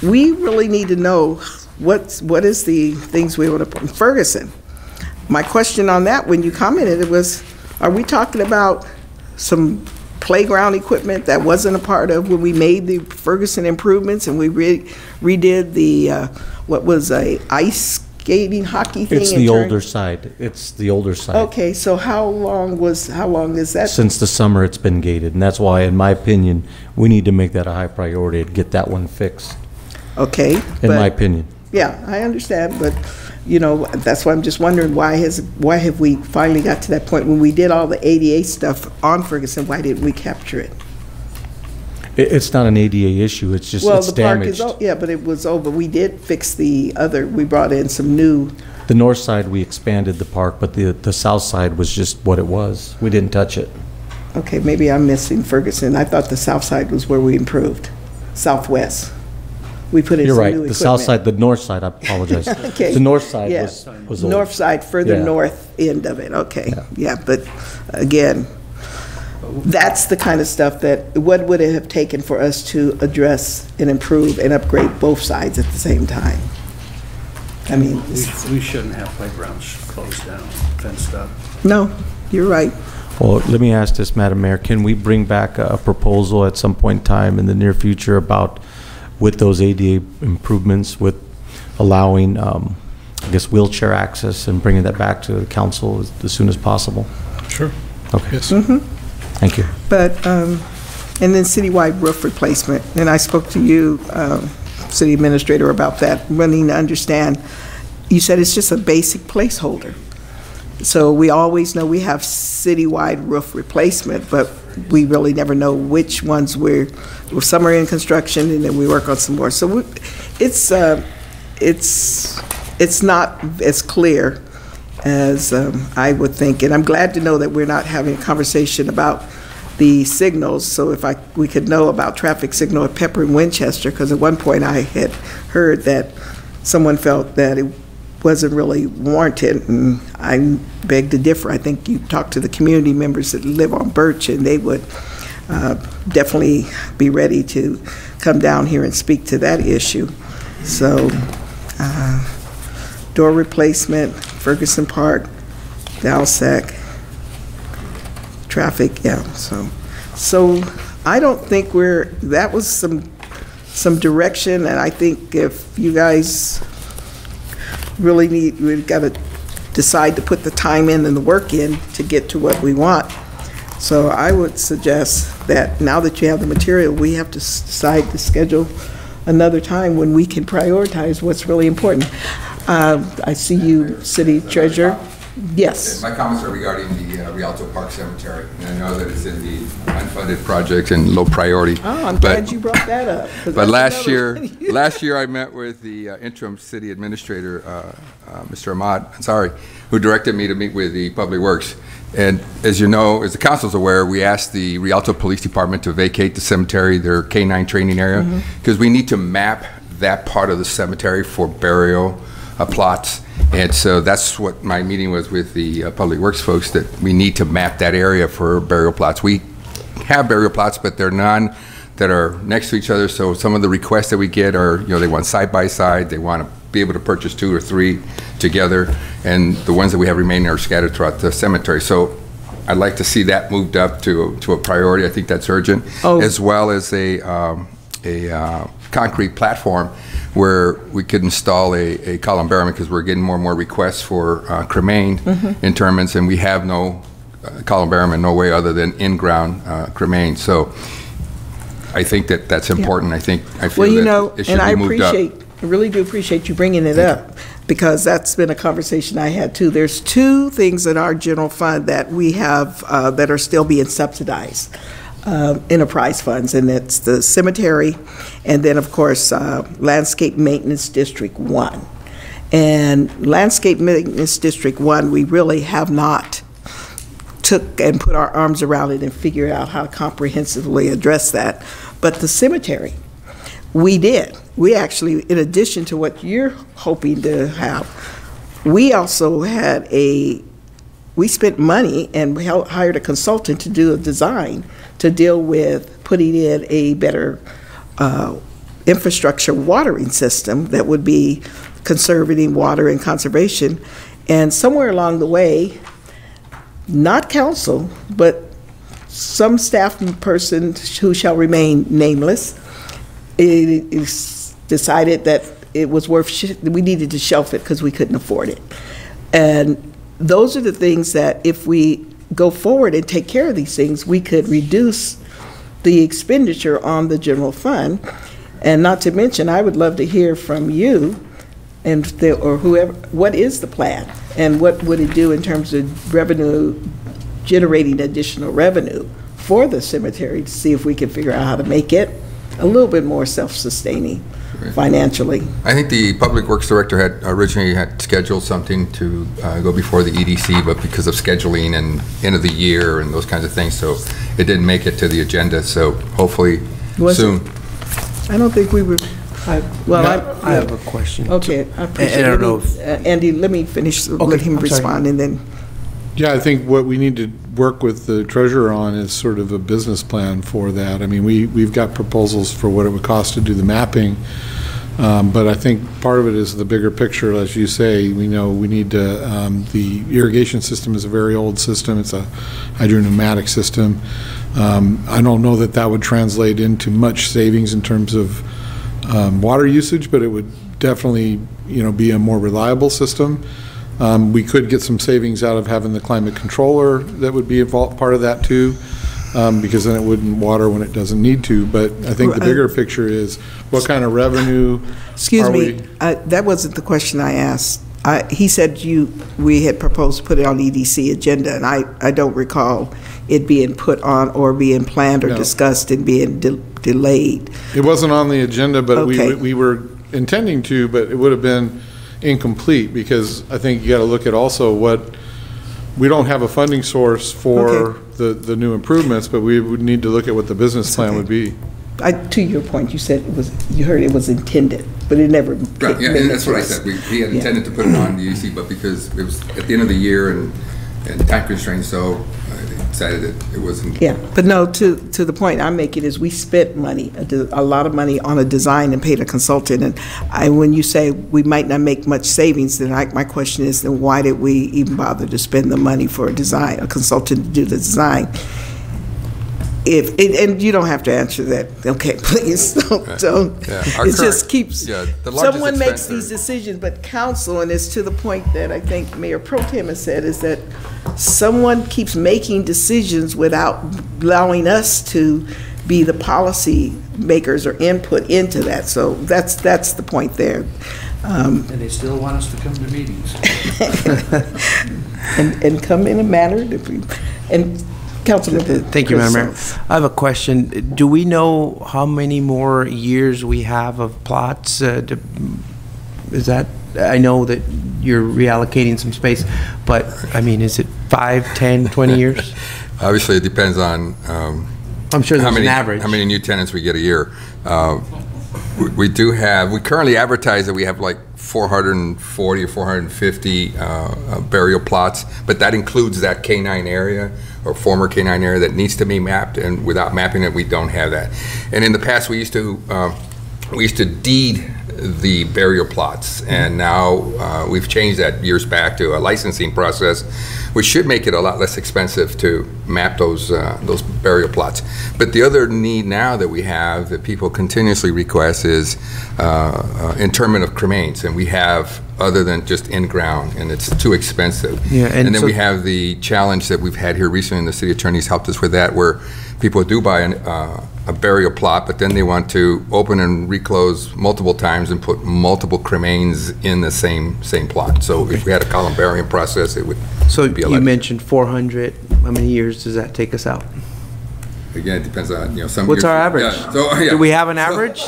Speaker 1: really need to know what is the things we want to put in Ferguson. My question on that, when you commented, it was, are we talking about some playground equipment that wasn't a part of when we made the Ferguson improvements and we redid the, what was a ice skating hockey thing?
Speaker 11: It's the older side. It's the older side.
Speaker 1: Okay, so how long is that?
Speaker 11: Since the summer it's been gated, and that's why, in my opinion, we need to make that a high priority and get that one fixed.
Speaker 1: Okay.
Speaker 11: In my opinion.
Speaker 1: Yeah, I understand, but you know, that's why I'm just wondering why have we finally got to that point when we did all the ADA stuff on Ferguson? Why didn't we capture it?
Speaker 11: It's not an ADA issue. It's just it's damaged.
Speaker 1: Park is yeah, but it was over. We did fix the other. We brought in some new.
Speaker 11: The north side we expanded the park, but the south side was just what it was. We didn't touch it.
Speaker 1: Okay, maybe I'm missing Ferguson. I thought the south side was where we improved. Southwest. We put in
Speaker 11: You're
Speaker 1: some
Speaker 11: right.
Speaker 1: new
Speaker 11: The
Speaker 1: equipment.
Speaker 11: south side, the north side. I apologize.
Speaker 1: Okay.
Speaker 11: The north side
Speaker 1: yeah.
Speaker 11: was old.
Speaker 1: North side, further north end of it. Okay. Yeah, but again, that's the kind of stuff that what would it have taken for us to address and improve and upgrade both sides at the same time? I mean,
Speaker 15: we shouldn't have playgrounds closed down, fenced up.
Speaker 1: No, you're right.
Speaker 11: Well, let me ask this, Madam Mayor. Can we bring back a proposal at some point in time in the near future about with those ADA improvements, with allowing, I guess, wheelchair access and bringing that back to the council as soon as possible?
Speaker 7: Sure.
Speaker 11: Okay.
Speaker 7: Yes.
Speaker 11: Thank you.
Speaker 1: But, and then citywide roof replacement. And I spoke to you, city administrator, about that, wanting to understand. You said it's just a basic placeholder. So we always know we have citywide roof replacement, but we really never know which ones some are in construction, and then we work on some more. So it's not as clear as I would think, and I'm glad to know that we're not having a conversation about the signals. So if we could know about traffic signal at Pepper and Winchester, because at one point I had heard that someone felt that it wasn't really warranted, and I beg to differ. I think you talk to the community members that live on Birch, and they would definitely be ready to come down here and speak to that issue. So, door replacement, Ferguson Park, Dalsac, traffic, yeah. So I don't think that was some direction, and I think if you guys really we've got to decide to put the time in and the work in to get to what we want. So I would suggest that now that you have the material, we have to decide to schedule another time when we can prioritize what's really important. I see you, City Treasurer. Yes.
Speaker 16: My comments are regarding the Rialto Park Cemetery. And I know that it's in the unfunded projects and low priority.
Speaker 1: Oh, I'm glad you brought that up.
Speaker 16: But last year I met with the interim city administrator, Mr. Ahmad Ansari, who directed me to meet with the Public Works. And as you know, as the council's aware, we asked the Rialto Police Department to vacate the cemetery, their K-9 training area, because we need to map that part of the cemetery for burial plots. And so that's what my meeting was with the Public Works folks, that we need to map that area for burial plots. We have burial plots, but they're none that are next to each other. So some of the requests that we get are, they want side by side. They want to be able to purchase 2 or 3 together. And the ones that we have remaining are scattered throughout the cemetery. So I'd like to see that moved up to a priority. I think that's urgent, as well as a concrete platform where we could install a columbarium, because we're getting more and more requests for cremained interments, and we have no columbarium in no way other than in-ground cremain. So I think that's important. I feel that it should be moved up.
Speaker 1: I really do appreciate you bringing it up, because that's been a conversation I had too. There's two things in our general fund that we have that are still being subsidized. Enterprise funds, and it's the cemetery, and then of course Landscape Maintenance District 1. And Landscape Maintenance District 1, we really have not took and put our arms around it and figured out how to comprehensively address that. But the cemetery, we did. We actually, in addition to what you're hoping to have, we also had we spent money and we hired a consultant to do a design to deal with putting in a better infrastructure watering system that would be conserving water and conservation. And somewhere along the way, not council, but some staff person who shall remain nameless, decided that it was we needed to shelf it because we couldn't afford it. And those are the things that if we go forward and take care of these things, we could reduce the expenditure on the general fund. And not to mention, I would love to hear from you or whoever, what is the plan? And what would it do in terms of revenue, generating additional revenue for the cemetery, to see if we can figure out how to make it a little bit more self-sustaining financially.
Speaker 16: I think the Public Works Director had originally scheduled something to go before the EDC, but because of scheduling and end of the year and those kinds of things, so it didn't make it to the agenda. So hopefully soon.
Speaker 1: I don't think we were.
Speaker 12: I have a question.
Speaker 1: Okay, I appreciate it.
Speaker 12: I don't know
Speaker 1: Andy, let me finish. Let him respond, and then.
Speaker 7: Yeah, I think what we need to work with the treasurer on is sort of a business plan for that. I mean, we've got proposals for what it would cost to do the mapping, but I think part of it is the bigger picture. As you say, we know we need to, the irrigation system is a very old system. It's a hydropneumatic system. I don't know that that would translate into much savings in terms of water usage, but it would definitely, be a more reliable system. We could get some savings out of having the climate controller that would be involved, part of that too, because then it wouldn't water when it doesn't need to. But I think the bigger picture is what kind of revenue.
Speaker 1: Excuse me, that wasn't the question I asked. He said we had proposed to put it on the EDC agenda, and I don't recall it being put on or being planned or discussed and being delayed.
Speaker 7: It wasn't on the agenda, but we were intending to, but it would have been incomplete, because I think you got to look at also we don't have a funding source for the new improvements, but we would need to look at what the business plan would be.
Speaker 1: To your point, you said you heard it was intended, but it never.
Speaker 16: Right, yeah, that's what I said. He had intended to put it on the EDC, but because it was at the end of the year and time constraints, so decided that it wasn't. Yeah,
Speaker 1: but no, to the point I'm making is we spent money, a lot of money on a design and paid a consultant. And when you say we might not make much savings, then my question is, then why did we even bother to spend the money for a consultant to do the design? And you don't have to answer that, okay, please, don't. Yeah, it just keeps, someone makes these decisions, but council, and it's to the point that I think Mayor Pro Tem has said, is that someone keeps making decisions without allowing us to be the policy makers or input into that. So that's the point there.
Speaker 15: And they still want us to come to meetings.
Speaker 1: and come in a manner that Councilman.
Speaker 12: Thank you, Madam Mayor. I have a question. Do we know how many more years we have of plots? Is that, I know that you're reallocating some space, but I mean, is it 5, 10, 20 years?
Speaker 16: Obviously, it depends on
Speaker 12: I'm sure there's an average.
Speaker 16: How many new tenants we get a year. We currently advertise that we have like 440 or 450 burial plots, but that includes that K9 area or former K9 area that needs to be mapped, and without mapping it, we don't have that. And in the past, we used to deed the burial plots. And now we've changed that years back to a licensing process, which should make it a lot less expensive to map those burial plots. But the other need now that we have that people continuously request is interment of cremains, and we have other than just in ground, and it's too expensive.
Speaker 12: Yeah,
Speaker 16: and then
Speaker 12: so
Speaker 16: we have the challenge that we've had here recently, and the city attorney's helped us with that, where people do buy a burial plot, but then they want to open and reclose multiple times and put multiple cremains in the same plot. So if we had a columbarium process, it would be a lot.
Speaker 12: You mentioned 400. How many years does that take us out?
Speaker 16: Again, it depends on, some
Speaker 12: What's
Speaker 16: years-
Speaker 12: our average?
Speaker 16: Yeah, so, yeah.
Speaker 12: Do we have an average?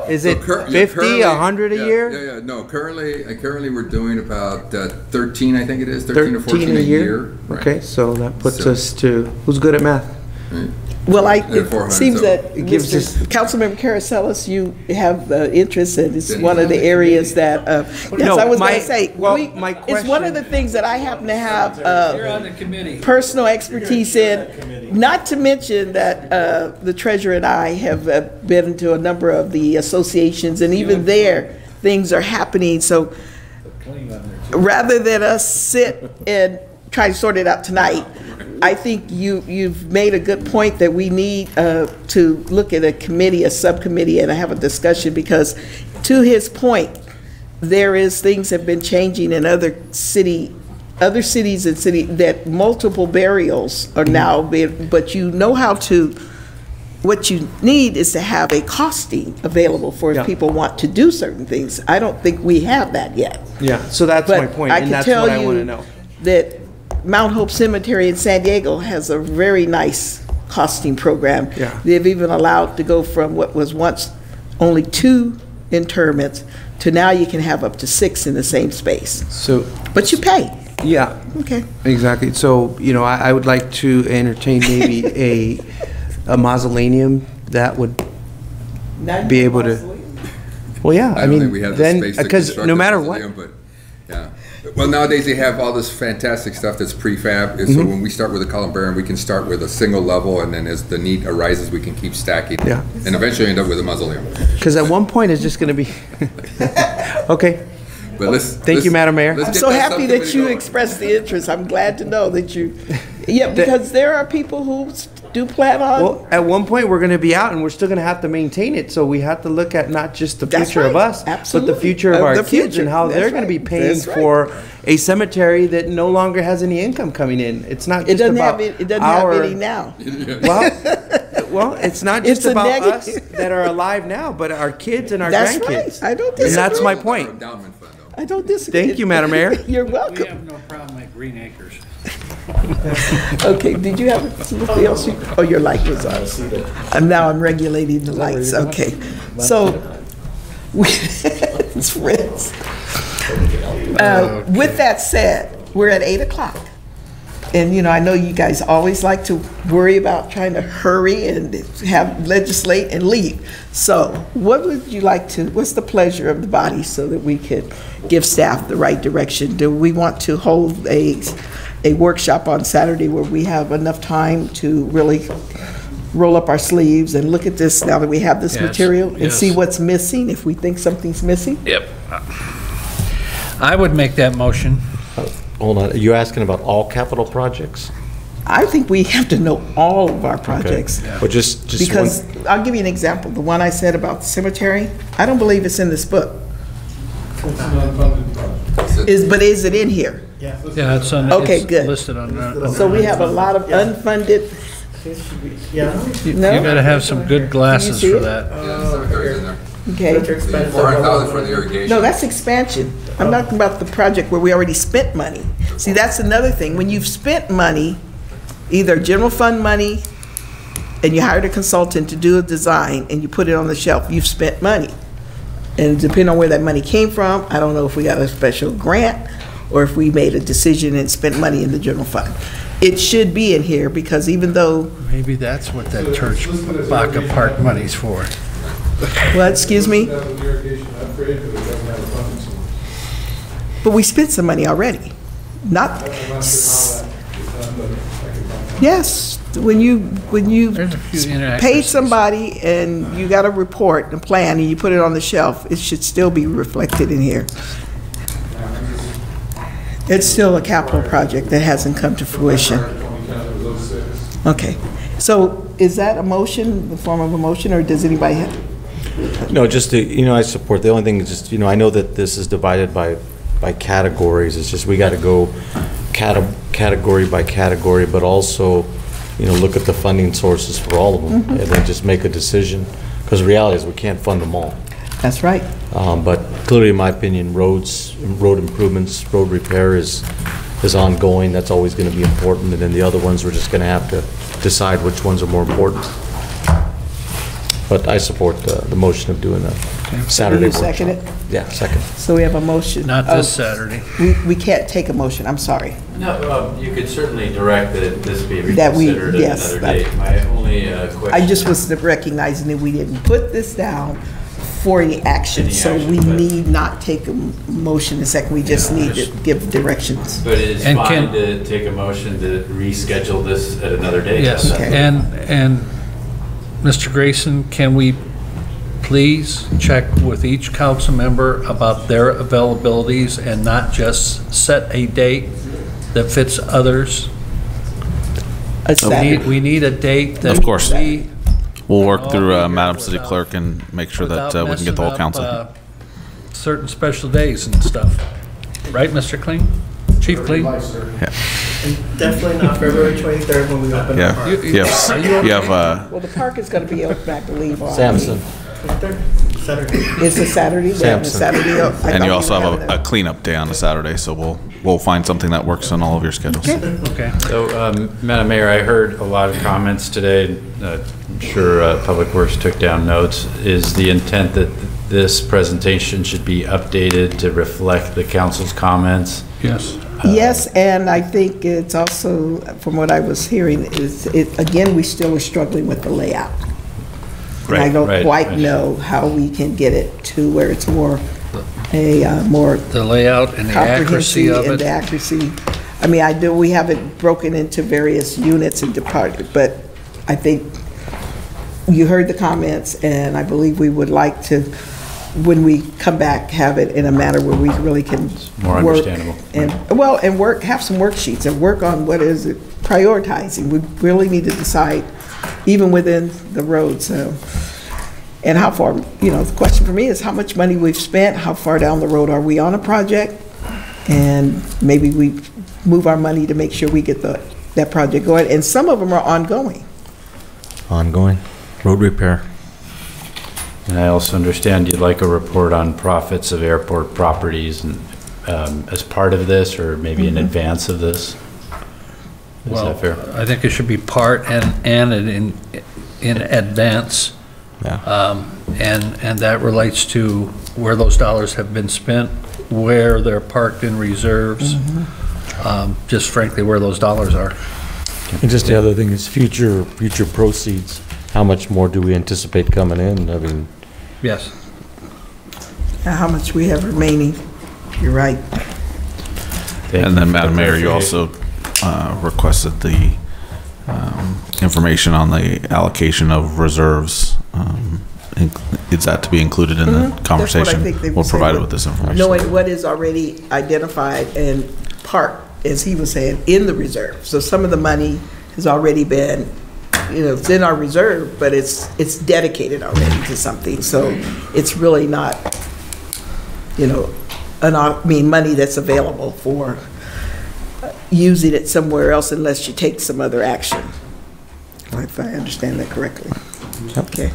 Speaker 12: Is it 50, 100 a year?
Speaker 16: Yeah. No, currently we're doing about 13, I think it is, 13 or 14
Speaker 12: a
Speaker 16: a
Speaker 12: year?
Speaker 16: year. Right.
Speaker 12: Okay, so that puts us to, who's good at math?
Speaker 16: Right.
Speaker 1: Well,
Speaker 16: At
Speaker 1: it
Speaker 16: 400,
Speaker 1: seems
Speaker 16: so
Speaker 1: that
Speaker 12: it gives us-
Speaker 1: Councilmember Caracellis, you have interest, and it's
Speaker 16: Then
Speaker 1: one
Speaker 16: you
Speaker 1: of the
Speaker 16: have
Speaker 1: areas that, yes,
Speaker 12: No,
Speaker 1: I was
Speaker 12: my-
Speaker 1: going to say,
Speaker 12: well,
Speaker 1: it's
Speaker 12: my
Speaker 1: one of the things that I happen to have
Speaker 15: You're on the committee.
Speaker 1: personal expertise in, not to mention that the treasurer and I have been to a number of the associations, and even there, things are happening. So rather than us sit and try to sort it out tonight, I think you've made a good point that we need to look at a committee, a subcommittee, and have a discussion, because to his point, there is things have been changing in other cities and city that multiple burials are now being, but you know how to, what you need is to have a costing available for if people want to do certain things. I don't think we have that yet.
Speaker 12: Yeah, so that's my point, and that's what I want to know.
Speaker 1: I can tell you that Mount Hope Cemetery in San Diego has a very nice costing program.
Speaker 12: Yeah.
Speaker 1: They've even allowed to go from what was once only 2 interments to now you can have up to 6 in the same space.
Speaker 12: So,
Speaker 1: but you pay.
Speaker 12: Yeah.
Speaker 1: Okay.
Speaker 12: Exactly. So, I would like to entertain maybe a mausoleum that would be able to. Well, yeah.
Speaker 16: I don't think we have the space to
Speaker 12: because
Speaker 16: construct
Speaker 12: no
Speaker 16: a
Speaker 12: matter
Speaker 16: mausoleum,
Speaker 12: what.
Speaker 16: but, yeah. Well, nowadays they have all this fantastic stuff that's prefab, and so when we start with a columbarium, we can start with a single level, and then as the need arises, we can keep stacking.
Speaker 12: Yeah.
Speaker 16: And eventually end up with a mausoleum.
Speaker 12: Because at one point it's just going to be. Okay.
Speaker 16: But
Speaker 12: Thank you, Madam Mayor.
Speaker 1: I'm so happy that you expressed the interest. I'm glad to know that you, because there are people who do plan on.
Speaker 12: Well, at one point we're going to be out, and we're still going to have to maintain it. So we have to look at not just the future of us, but the future of our kids and how they're going to be paying for a cemetery that no longer has any income coming in. It's not just about
Speaker 1: it doesn't have any now.
Speaker 12: Well, it's not just about us that are alive now, but our kids and our grandkids.
Speaker 1: Right. I don't disagree.
Speaker 12: And that's my point.
Speaker 1: I don't disagree.
Speaker 12: Thank you, Madam Mayor.
Speaker 1: You're welcome.
Speaker 15: We have no problem at Green Acres.
Speaker 1: Okay, did you have something else? Oh, your light was on. And now I'm regulating the lights. Okay. So, it's Fritz. With that said, we're at 8 o'clock. And, I know you guys always like to worry about trying to hurry and have legislate and leave. So what would you like to, what's the pleasure of the body so that we could give staff the right direction? Do we want to hold a workshop on Saturday where we have enough time to really roll up our sleeves and look at this now that we have this material and see what's missing, if we think something's missing?
Speaker 15: Yep. I would make that motion.
Speaker 11: Hold on, are you asking about all capital projects?
Speaker 1: I think we have to know all of our projects.
Speaker 11: Okay. Well, just
Speaker 1: because I'll give you an example. The one I said about the cemetery, I don't believe it's in this book. But is it in here?
Speaker 15: Yeah, it's on.
Speaker 1: Okay,
Speaker 15: it's
Speaker 1: good.
Speaker 15: listed on there.
Speaker 1: So we have a lot of unfunded.
Speaker 15: You
Speaker 1: No?
Speaker 15: gotta have some good glasses
Speaker 1: see
Speaker 15: for
Speaker 1: it?
Speaker 15: that.
Speaker 1: Okay.
Speaker 16: $400,000 for the irrigation.
Speaker 1: No, that's expansion. I'm talking about the project where we already spent money. See, that's another thing. When you've spent money, either general fund money, and you hired a consultant to do a design, and you put it on the shelf, you've spent money. And depending on where that money came from, I don't know if we got a special grant or if we made a decision and spent money in the general fund. It should be in here because even though.
Speaker 15: Maybe that's what that church Baca Park money's for.
Speaker 1: What, excuse me? But we spent some money already. Not, Yes, when you
Speaker 15: There's a few
Speaker 1: paid
Speaker 15: inaccuracies.
Speaker 1: somebody and you got a report, a plan, and you put it on the shelf, it should still be reflected in here. It's still a capital project that hasn't come to fruition. Okay, so is that a motion, the form of a motion, or does anybody have?
Speaker 11: No, just to, I support, the only thing is just, I know that this is divided by categories, it's just we got to go category by category, but also, look at the funding sources for all of them, and then just make a decision, because the reality is we can't fund them all.
Speaker 1: That's right.
Speaker 11: But clearly, in my opinion, road improvements, road repair is ongoing, that's always going to be important, and then the other ones, we're just going to have to decide which ones are more important. But I support the motion of doing a Saturday
Speaker 1: Will you second
Speaker 11: workshop.
Speaker 1: it?
Speaker 11: Yeah, second.
Speaker 1: So we have a motion.
Speaker 15: Not this Saturday.
Speaker 1: We can't take a motion, I'm sorry.
Speaker 6: No, you could certainly direct that this be
Speaker 1: That we-
Speaker 6: reconsidered at
Speaker 1: yes,
Speaker 6: another date. My only question.
Speaker 1: I just was recognizing that we didn't put this down for any action,
Speaker 6: Any
Speaker 1: so
Speaker 6: action,
Speaker 1: we
Speaker 6: but-
Speaker 1: need not take a motion in a second, we just need to give directions.
Speaker 6: But it is
Speaker 15: And
Speaker 6: fine to take a motion to reschedule this at another date.
Speaker 15: Yes,
Speaker 1: Okay.
Speaker 15: and Mr. Grayson, can we please check with each council member about their availabilities and not just set a date that fits others? We need a date that
Speaker 9: Of course.
Speaker 15: we
Speaker 9: We'll work
Speaker 15: all
Speaker 9: through
Speaker 15: be here
Speaker 9: Madam City
Speaker 15: without-
Speaker 9: Clerk and make sure that
Speaker 15: without
Speaker 9: we can get the whole
Speaker 15: messing
Speaker 9: council.
Speaker 15: up, certain special days and stuff. Right, Mr. Kling? Chief Kling?
Speaker 13: Definitely not February 23rd when we open
Speaker 9: Yeah.
Speaker 13: up our.
Speaker 15: You-
Speaker 9: You have, you have,
Speaker 1: Well, the park is gonna be open, I believe, on.
Speaker 11: Sampson.
Speaker 13: Saturday.
Speaker 1: It's a Saturday, we have a
Speaker 11: Sampson.
Speaker 1: Saturday. I
Speaker 9: and
Speaker 1: thought
Speaker 9: you
Speaker 1: we
Speaker 9: also
Speaker 1: were
Speaker 9: have
Speaker 1: having
Speaker 9: a cleanup day on a Saturday, so we'll find something that works on all of your schedules.
Speaker 15: Okay.
Speaker 6: So, Madam Mayor, I heard a lot of comments today. I'm sure Public Works took down notes. Is the intent that this presentation should be updated to reflect the council's comments?
Speaker 15: Yes.
Speaker 1: Yes, and I think it's also, from what I was hearing, again, we still are struggling with the layout. And I
Speaker 6: Right,
Speaker 1: don't
Speaker 6: right,
Speaker 1: quite
Speaker 6: right.
Speaker 1: know how we can get it to where it's more, more
Speaker 15: The layout and the accuracy
Speaker 1: comprehensive
Speaker 15: of
Speaker 1: and the
Speaker 15: it.
Speaker 1: accuracy. I mean, we have it broken into various units and departments, but I think you heard the comments, and I believe we would like to, when we come back, have it in a manner where we really can
Speaker 6: More
Speaker 1: work
Speaker 6: understandable.
Speaker 1: and have some worksheets and work on what is it, prioritizing. We really need to decide, even within the roads, and how far, the question for me is how much money we've spent, how far down the road are we on a project, and maybe we move our money to make sure we get that project going, and some of them are ongoing.
Speaker 11: Ongoing. Road repair.
Speaker 6: And I also understand you'd like a report on profits of airport properties and, as part of this, or maybe in advance of this? Is
Speaker 15: Well,
Speaker 6: that fair?
Speaker 15: I think it should be part and in advance.
Speaker 11: Yeah.
Speaker 15: And that relates to where those dollars have been spent, where they're parked in reserves, just frankly, where those dollars are.
Speaker 11: And just the other thing is future proceeds. How much more do we anticipate coming in? I mean,
Speaker 15: Yes.
Speaker 1: Now, how much we have remaining, you're right.
Speaker 9: And then, Madam Mayor, you also requested the information on the allocation of reserves. Is that to be included in the conversation?
Speaker 1: That's what I think they
Speaker 9: We'll
Speaker 1: would
Speaker 9: provide
Speaker 1: say.
Speaker 9: it with this information.
Speaker 1: Knowing what is already identified and parked, as he was saying, in the reserve. So some of the money has already been, it's in our reserve, but it's dedicated already to something. So it's really not, money that's available for using it somewhere else unless you take some other action. If I understand that correctly. Okay.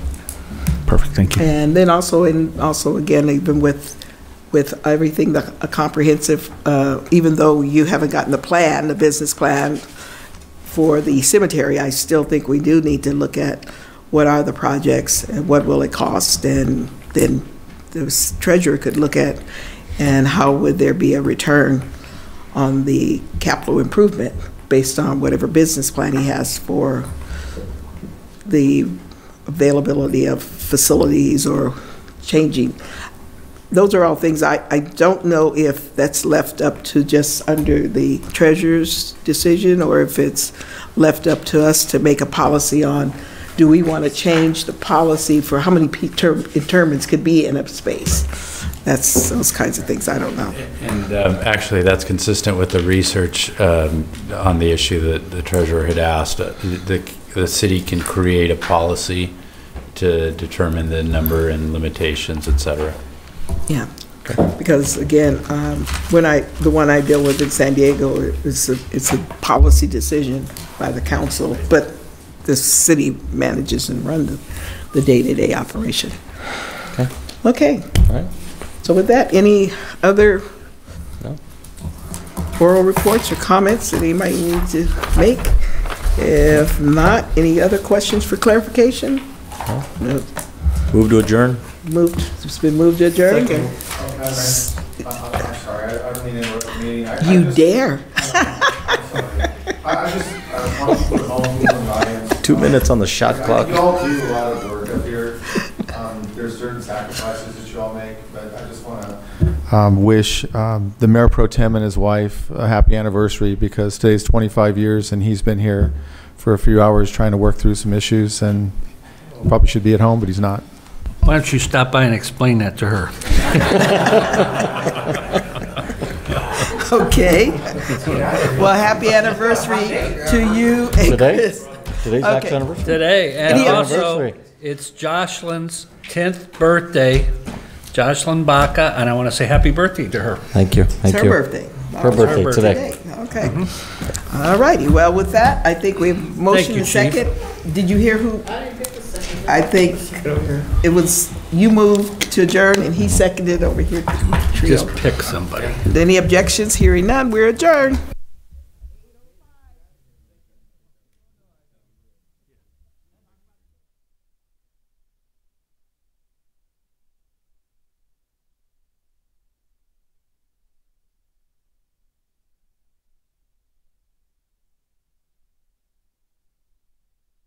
Speaker 9: Perfect, thank you.
Speaker 1: And then also again, even with everything, a comprehensive, even though you haven't gotten the business plan for the cemetery, I still think we do need to look at what are the projects and what will it cost, and then the treasurer could look at and how would there be a return on the capital improvement based on whatever business plan he has for the availability of facilities or changing. those are all things I don't know if that's left up to just under the treasurer's decision, or if it's left up to us to make a policy on, do we want to change the policy for how many interments could be in a space? That's those kinds of things I don't know.
Speaker 6: And actually, that's consistent with the research on the issue that the treasurer had asked. The city can create a policy to determine the number and limitations, et cetera.
Speaker 1: Yeah, because again, the one I deal with in San Diego, it's a policy decision by the council, but the city manages and runs the day-to-day operation.
Speaker 11: Okay.
Speaker 1: Okay.
Speaker 11: All right.
Speaker 1: So with that, any other oral reports or comments that anybody needs to make? If not, any other questions for clarification? No.
Speaker 11: Move to adjourn.
Speaker 1: It's been moved to adjourn.
Speaker 17: I'm sorry, I don't mean to interrupt the meeting.
Speaker 1: You dare.
Speaker 17: I just want to put all people in the audience.
Speaker 11: 2 minutes on the shot clock.
Speaker 17: You all do a lot of work up here. There's certain sacrifices that you all make, but I just want to wish the Mayor Pro Tem and his wife a happy anniversary, because today's 25 years and he's been here for a few hours trying to work through some issues, and probably should be at home, but he's not.
Speaker 15: Why don't you stop by and explain that to her?
Speaker 1: Okay. Well, happy anniversary to you and
Speaker 11: Today?
Speaker 1: Chris.
Speaker 11: Today's Zach's anniversary?
Speaker 15: Today, and
Speaker 1: Any
Speaker 15: also,
Speaker 11: anniversary?
Speaker 15: it's Jocelyn's 10th birthday, Jocelyn Baca, and I want to say happy birthday to her.
Speaker 11: Thank you. Thank
Speaker 1: It's
Speaker 11: you.
Speaker 1: her birthday.
Speaker 11: Her birthday today.
Speaker 1: Okay. All righty. Well, with that, I think we have motion
Speaker 15: you,
Speaker 1: and second. Did you hear who? I think it was you moved to adjourn and he seconded over here.
Speaker 15: Just pick somebody.
Speaker 1: Any objections? Hearing none, we're adjourned.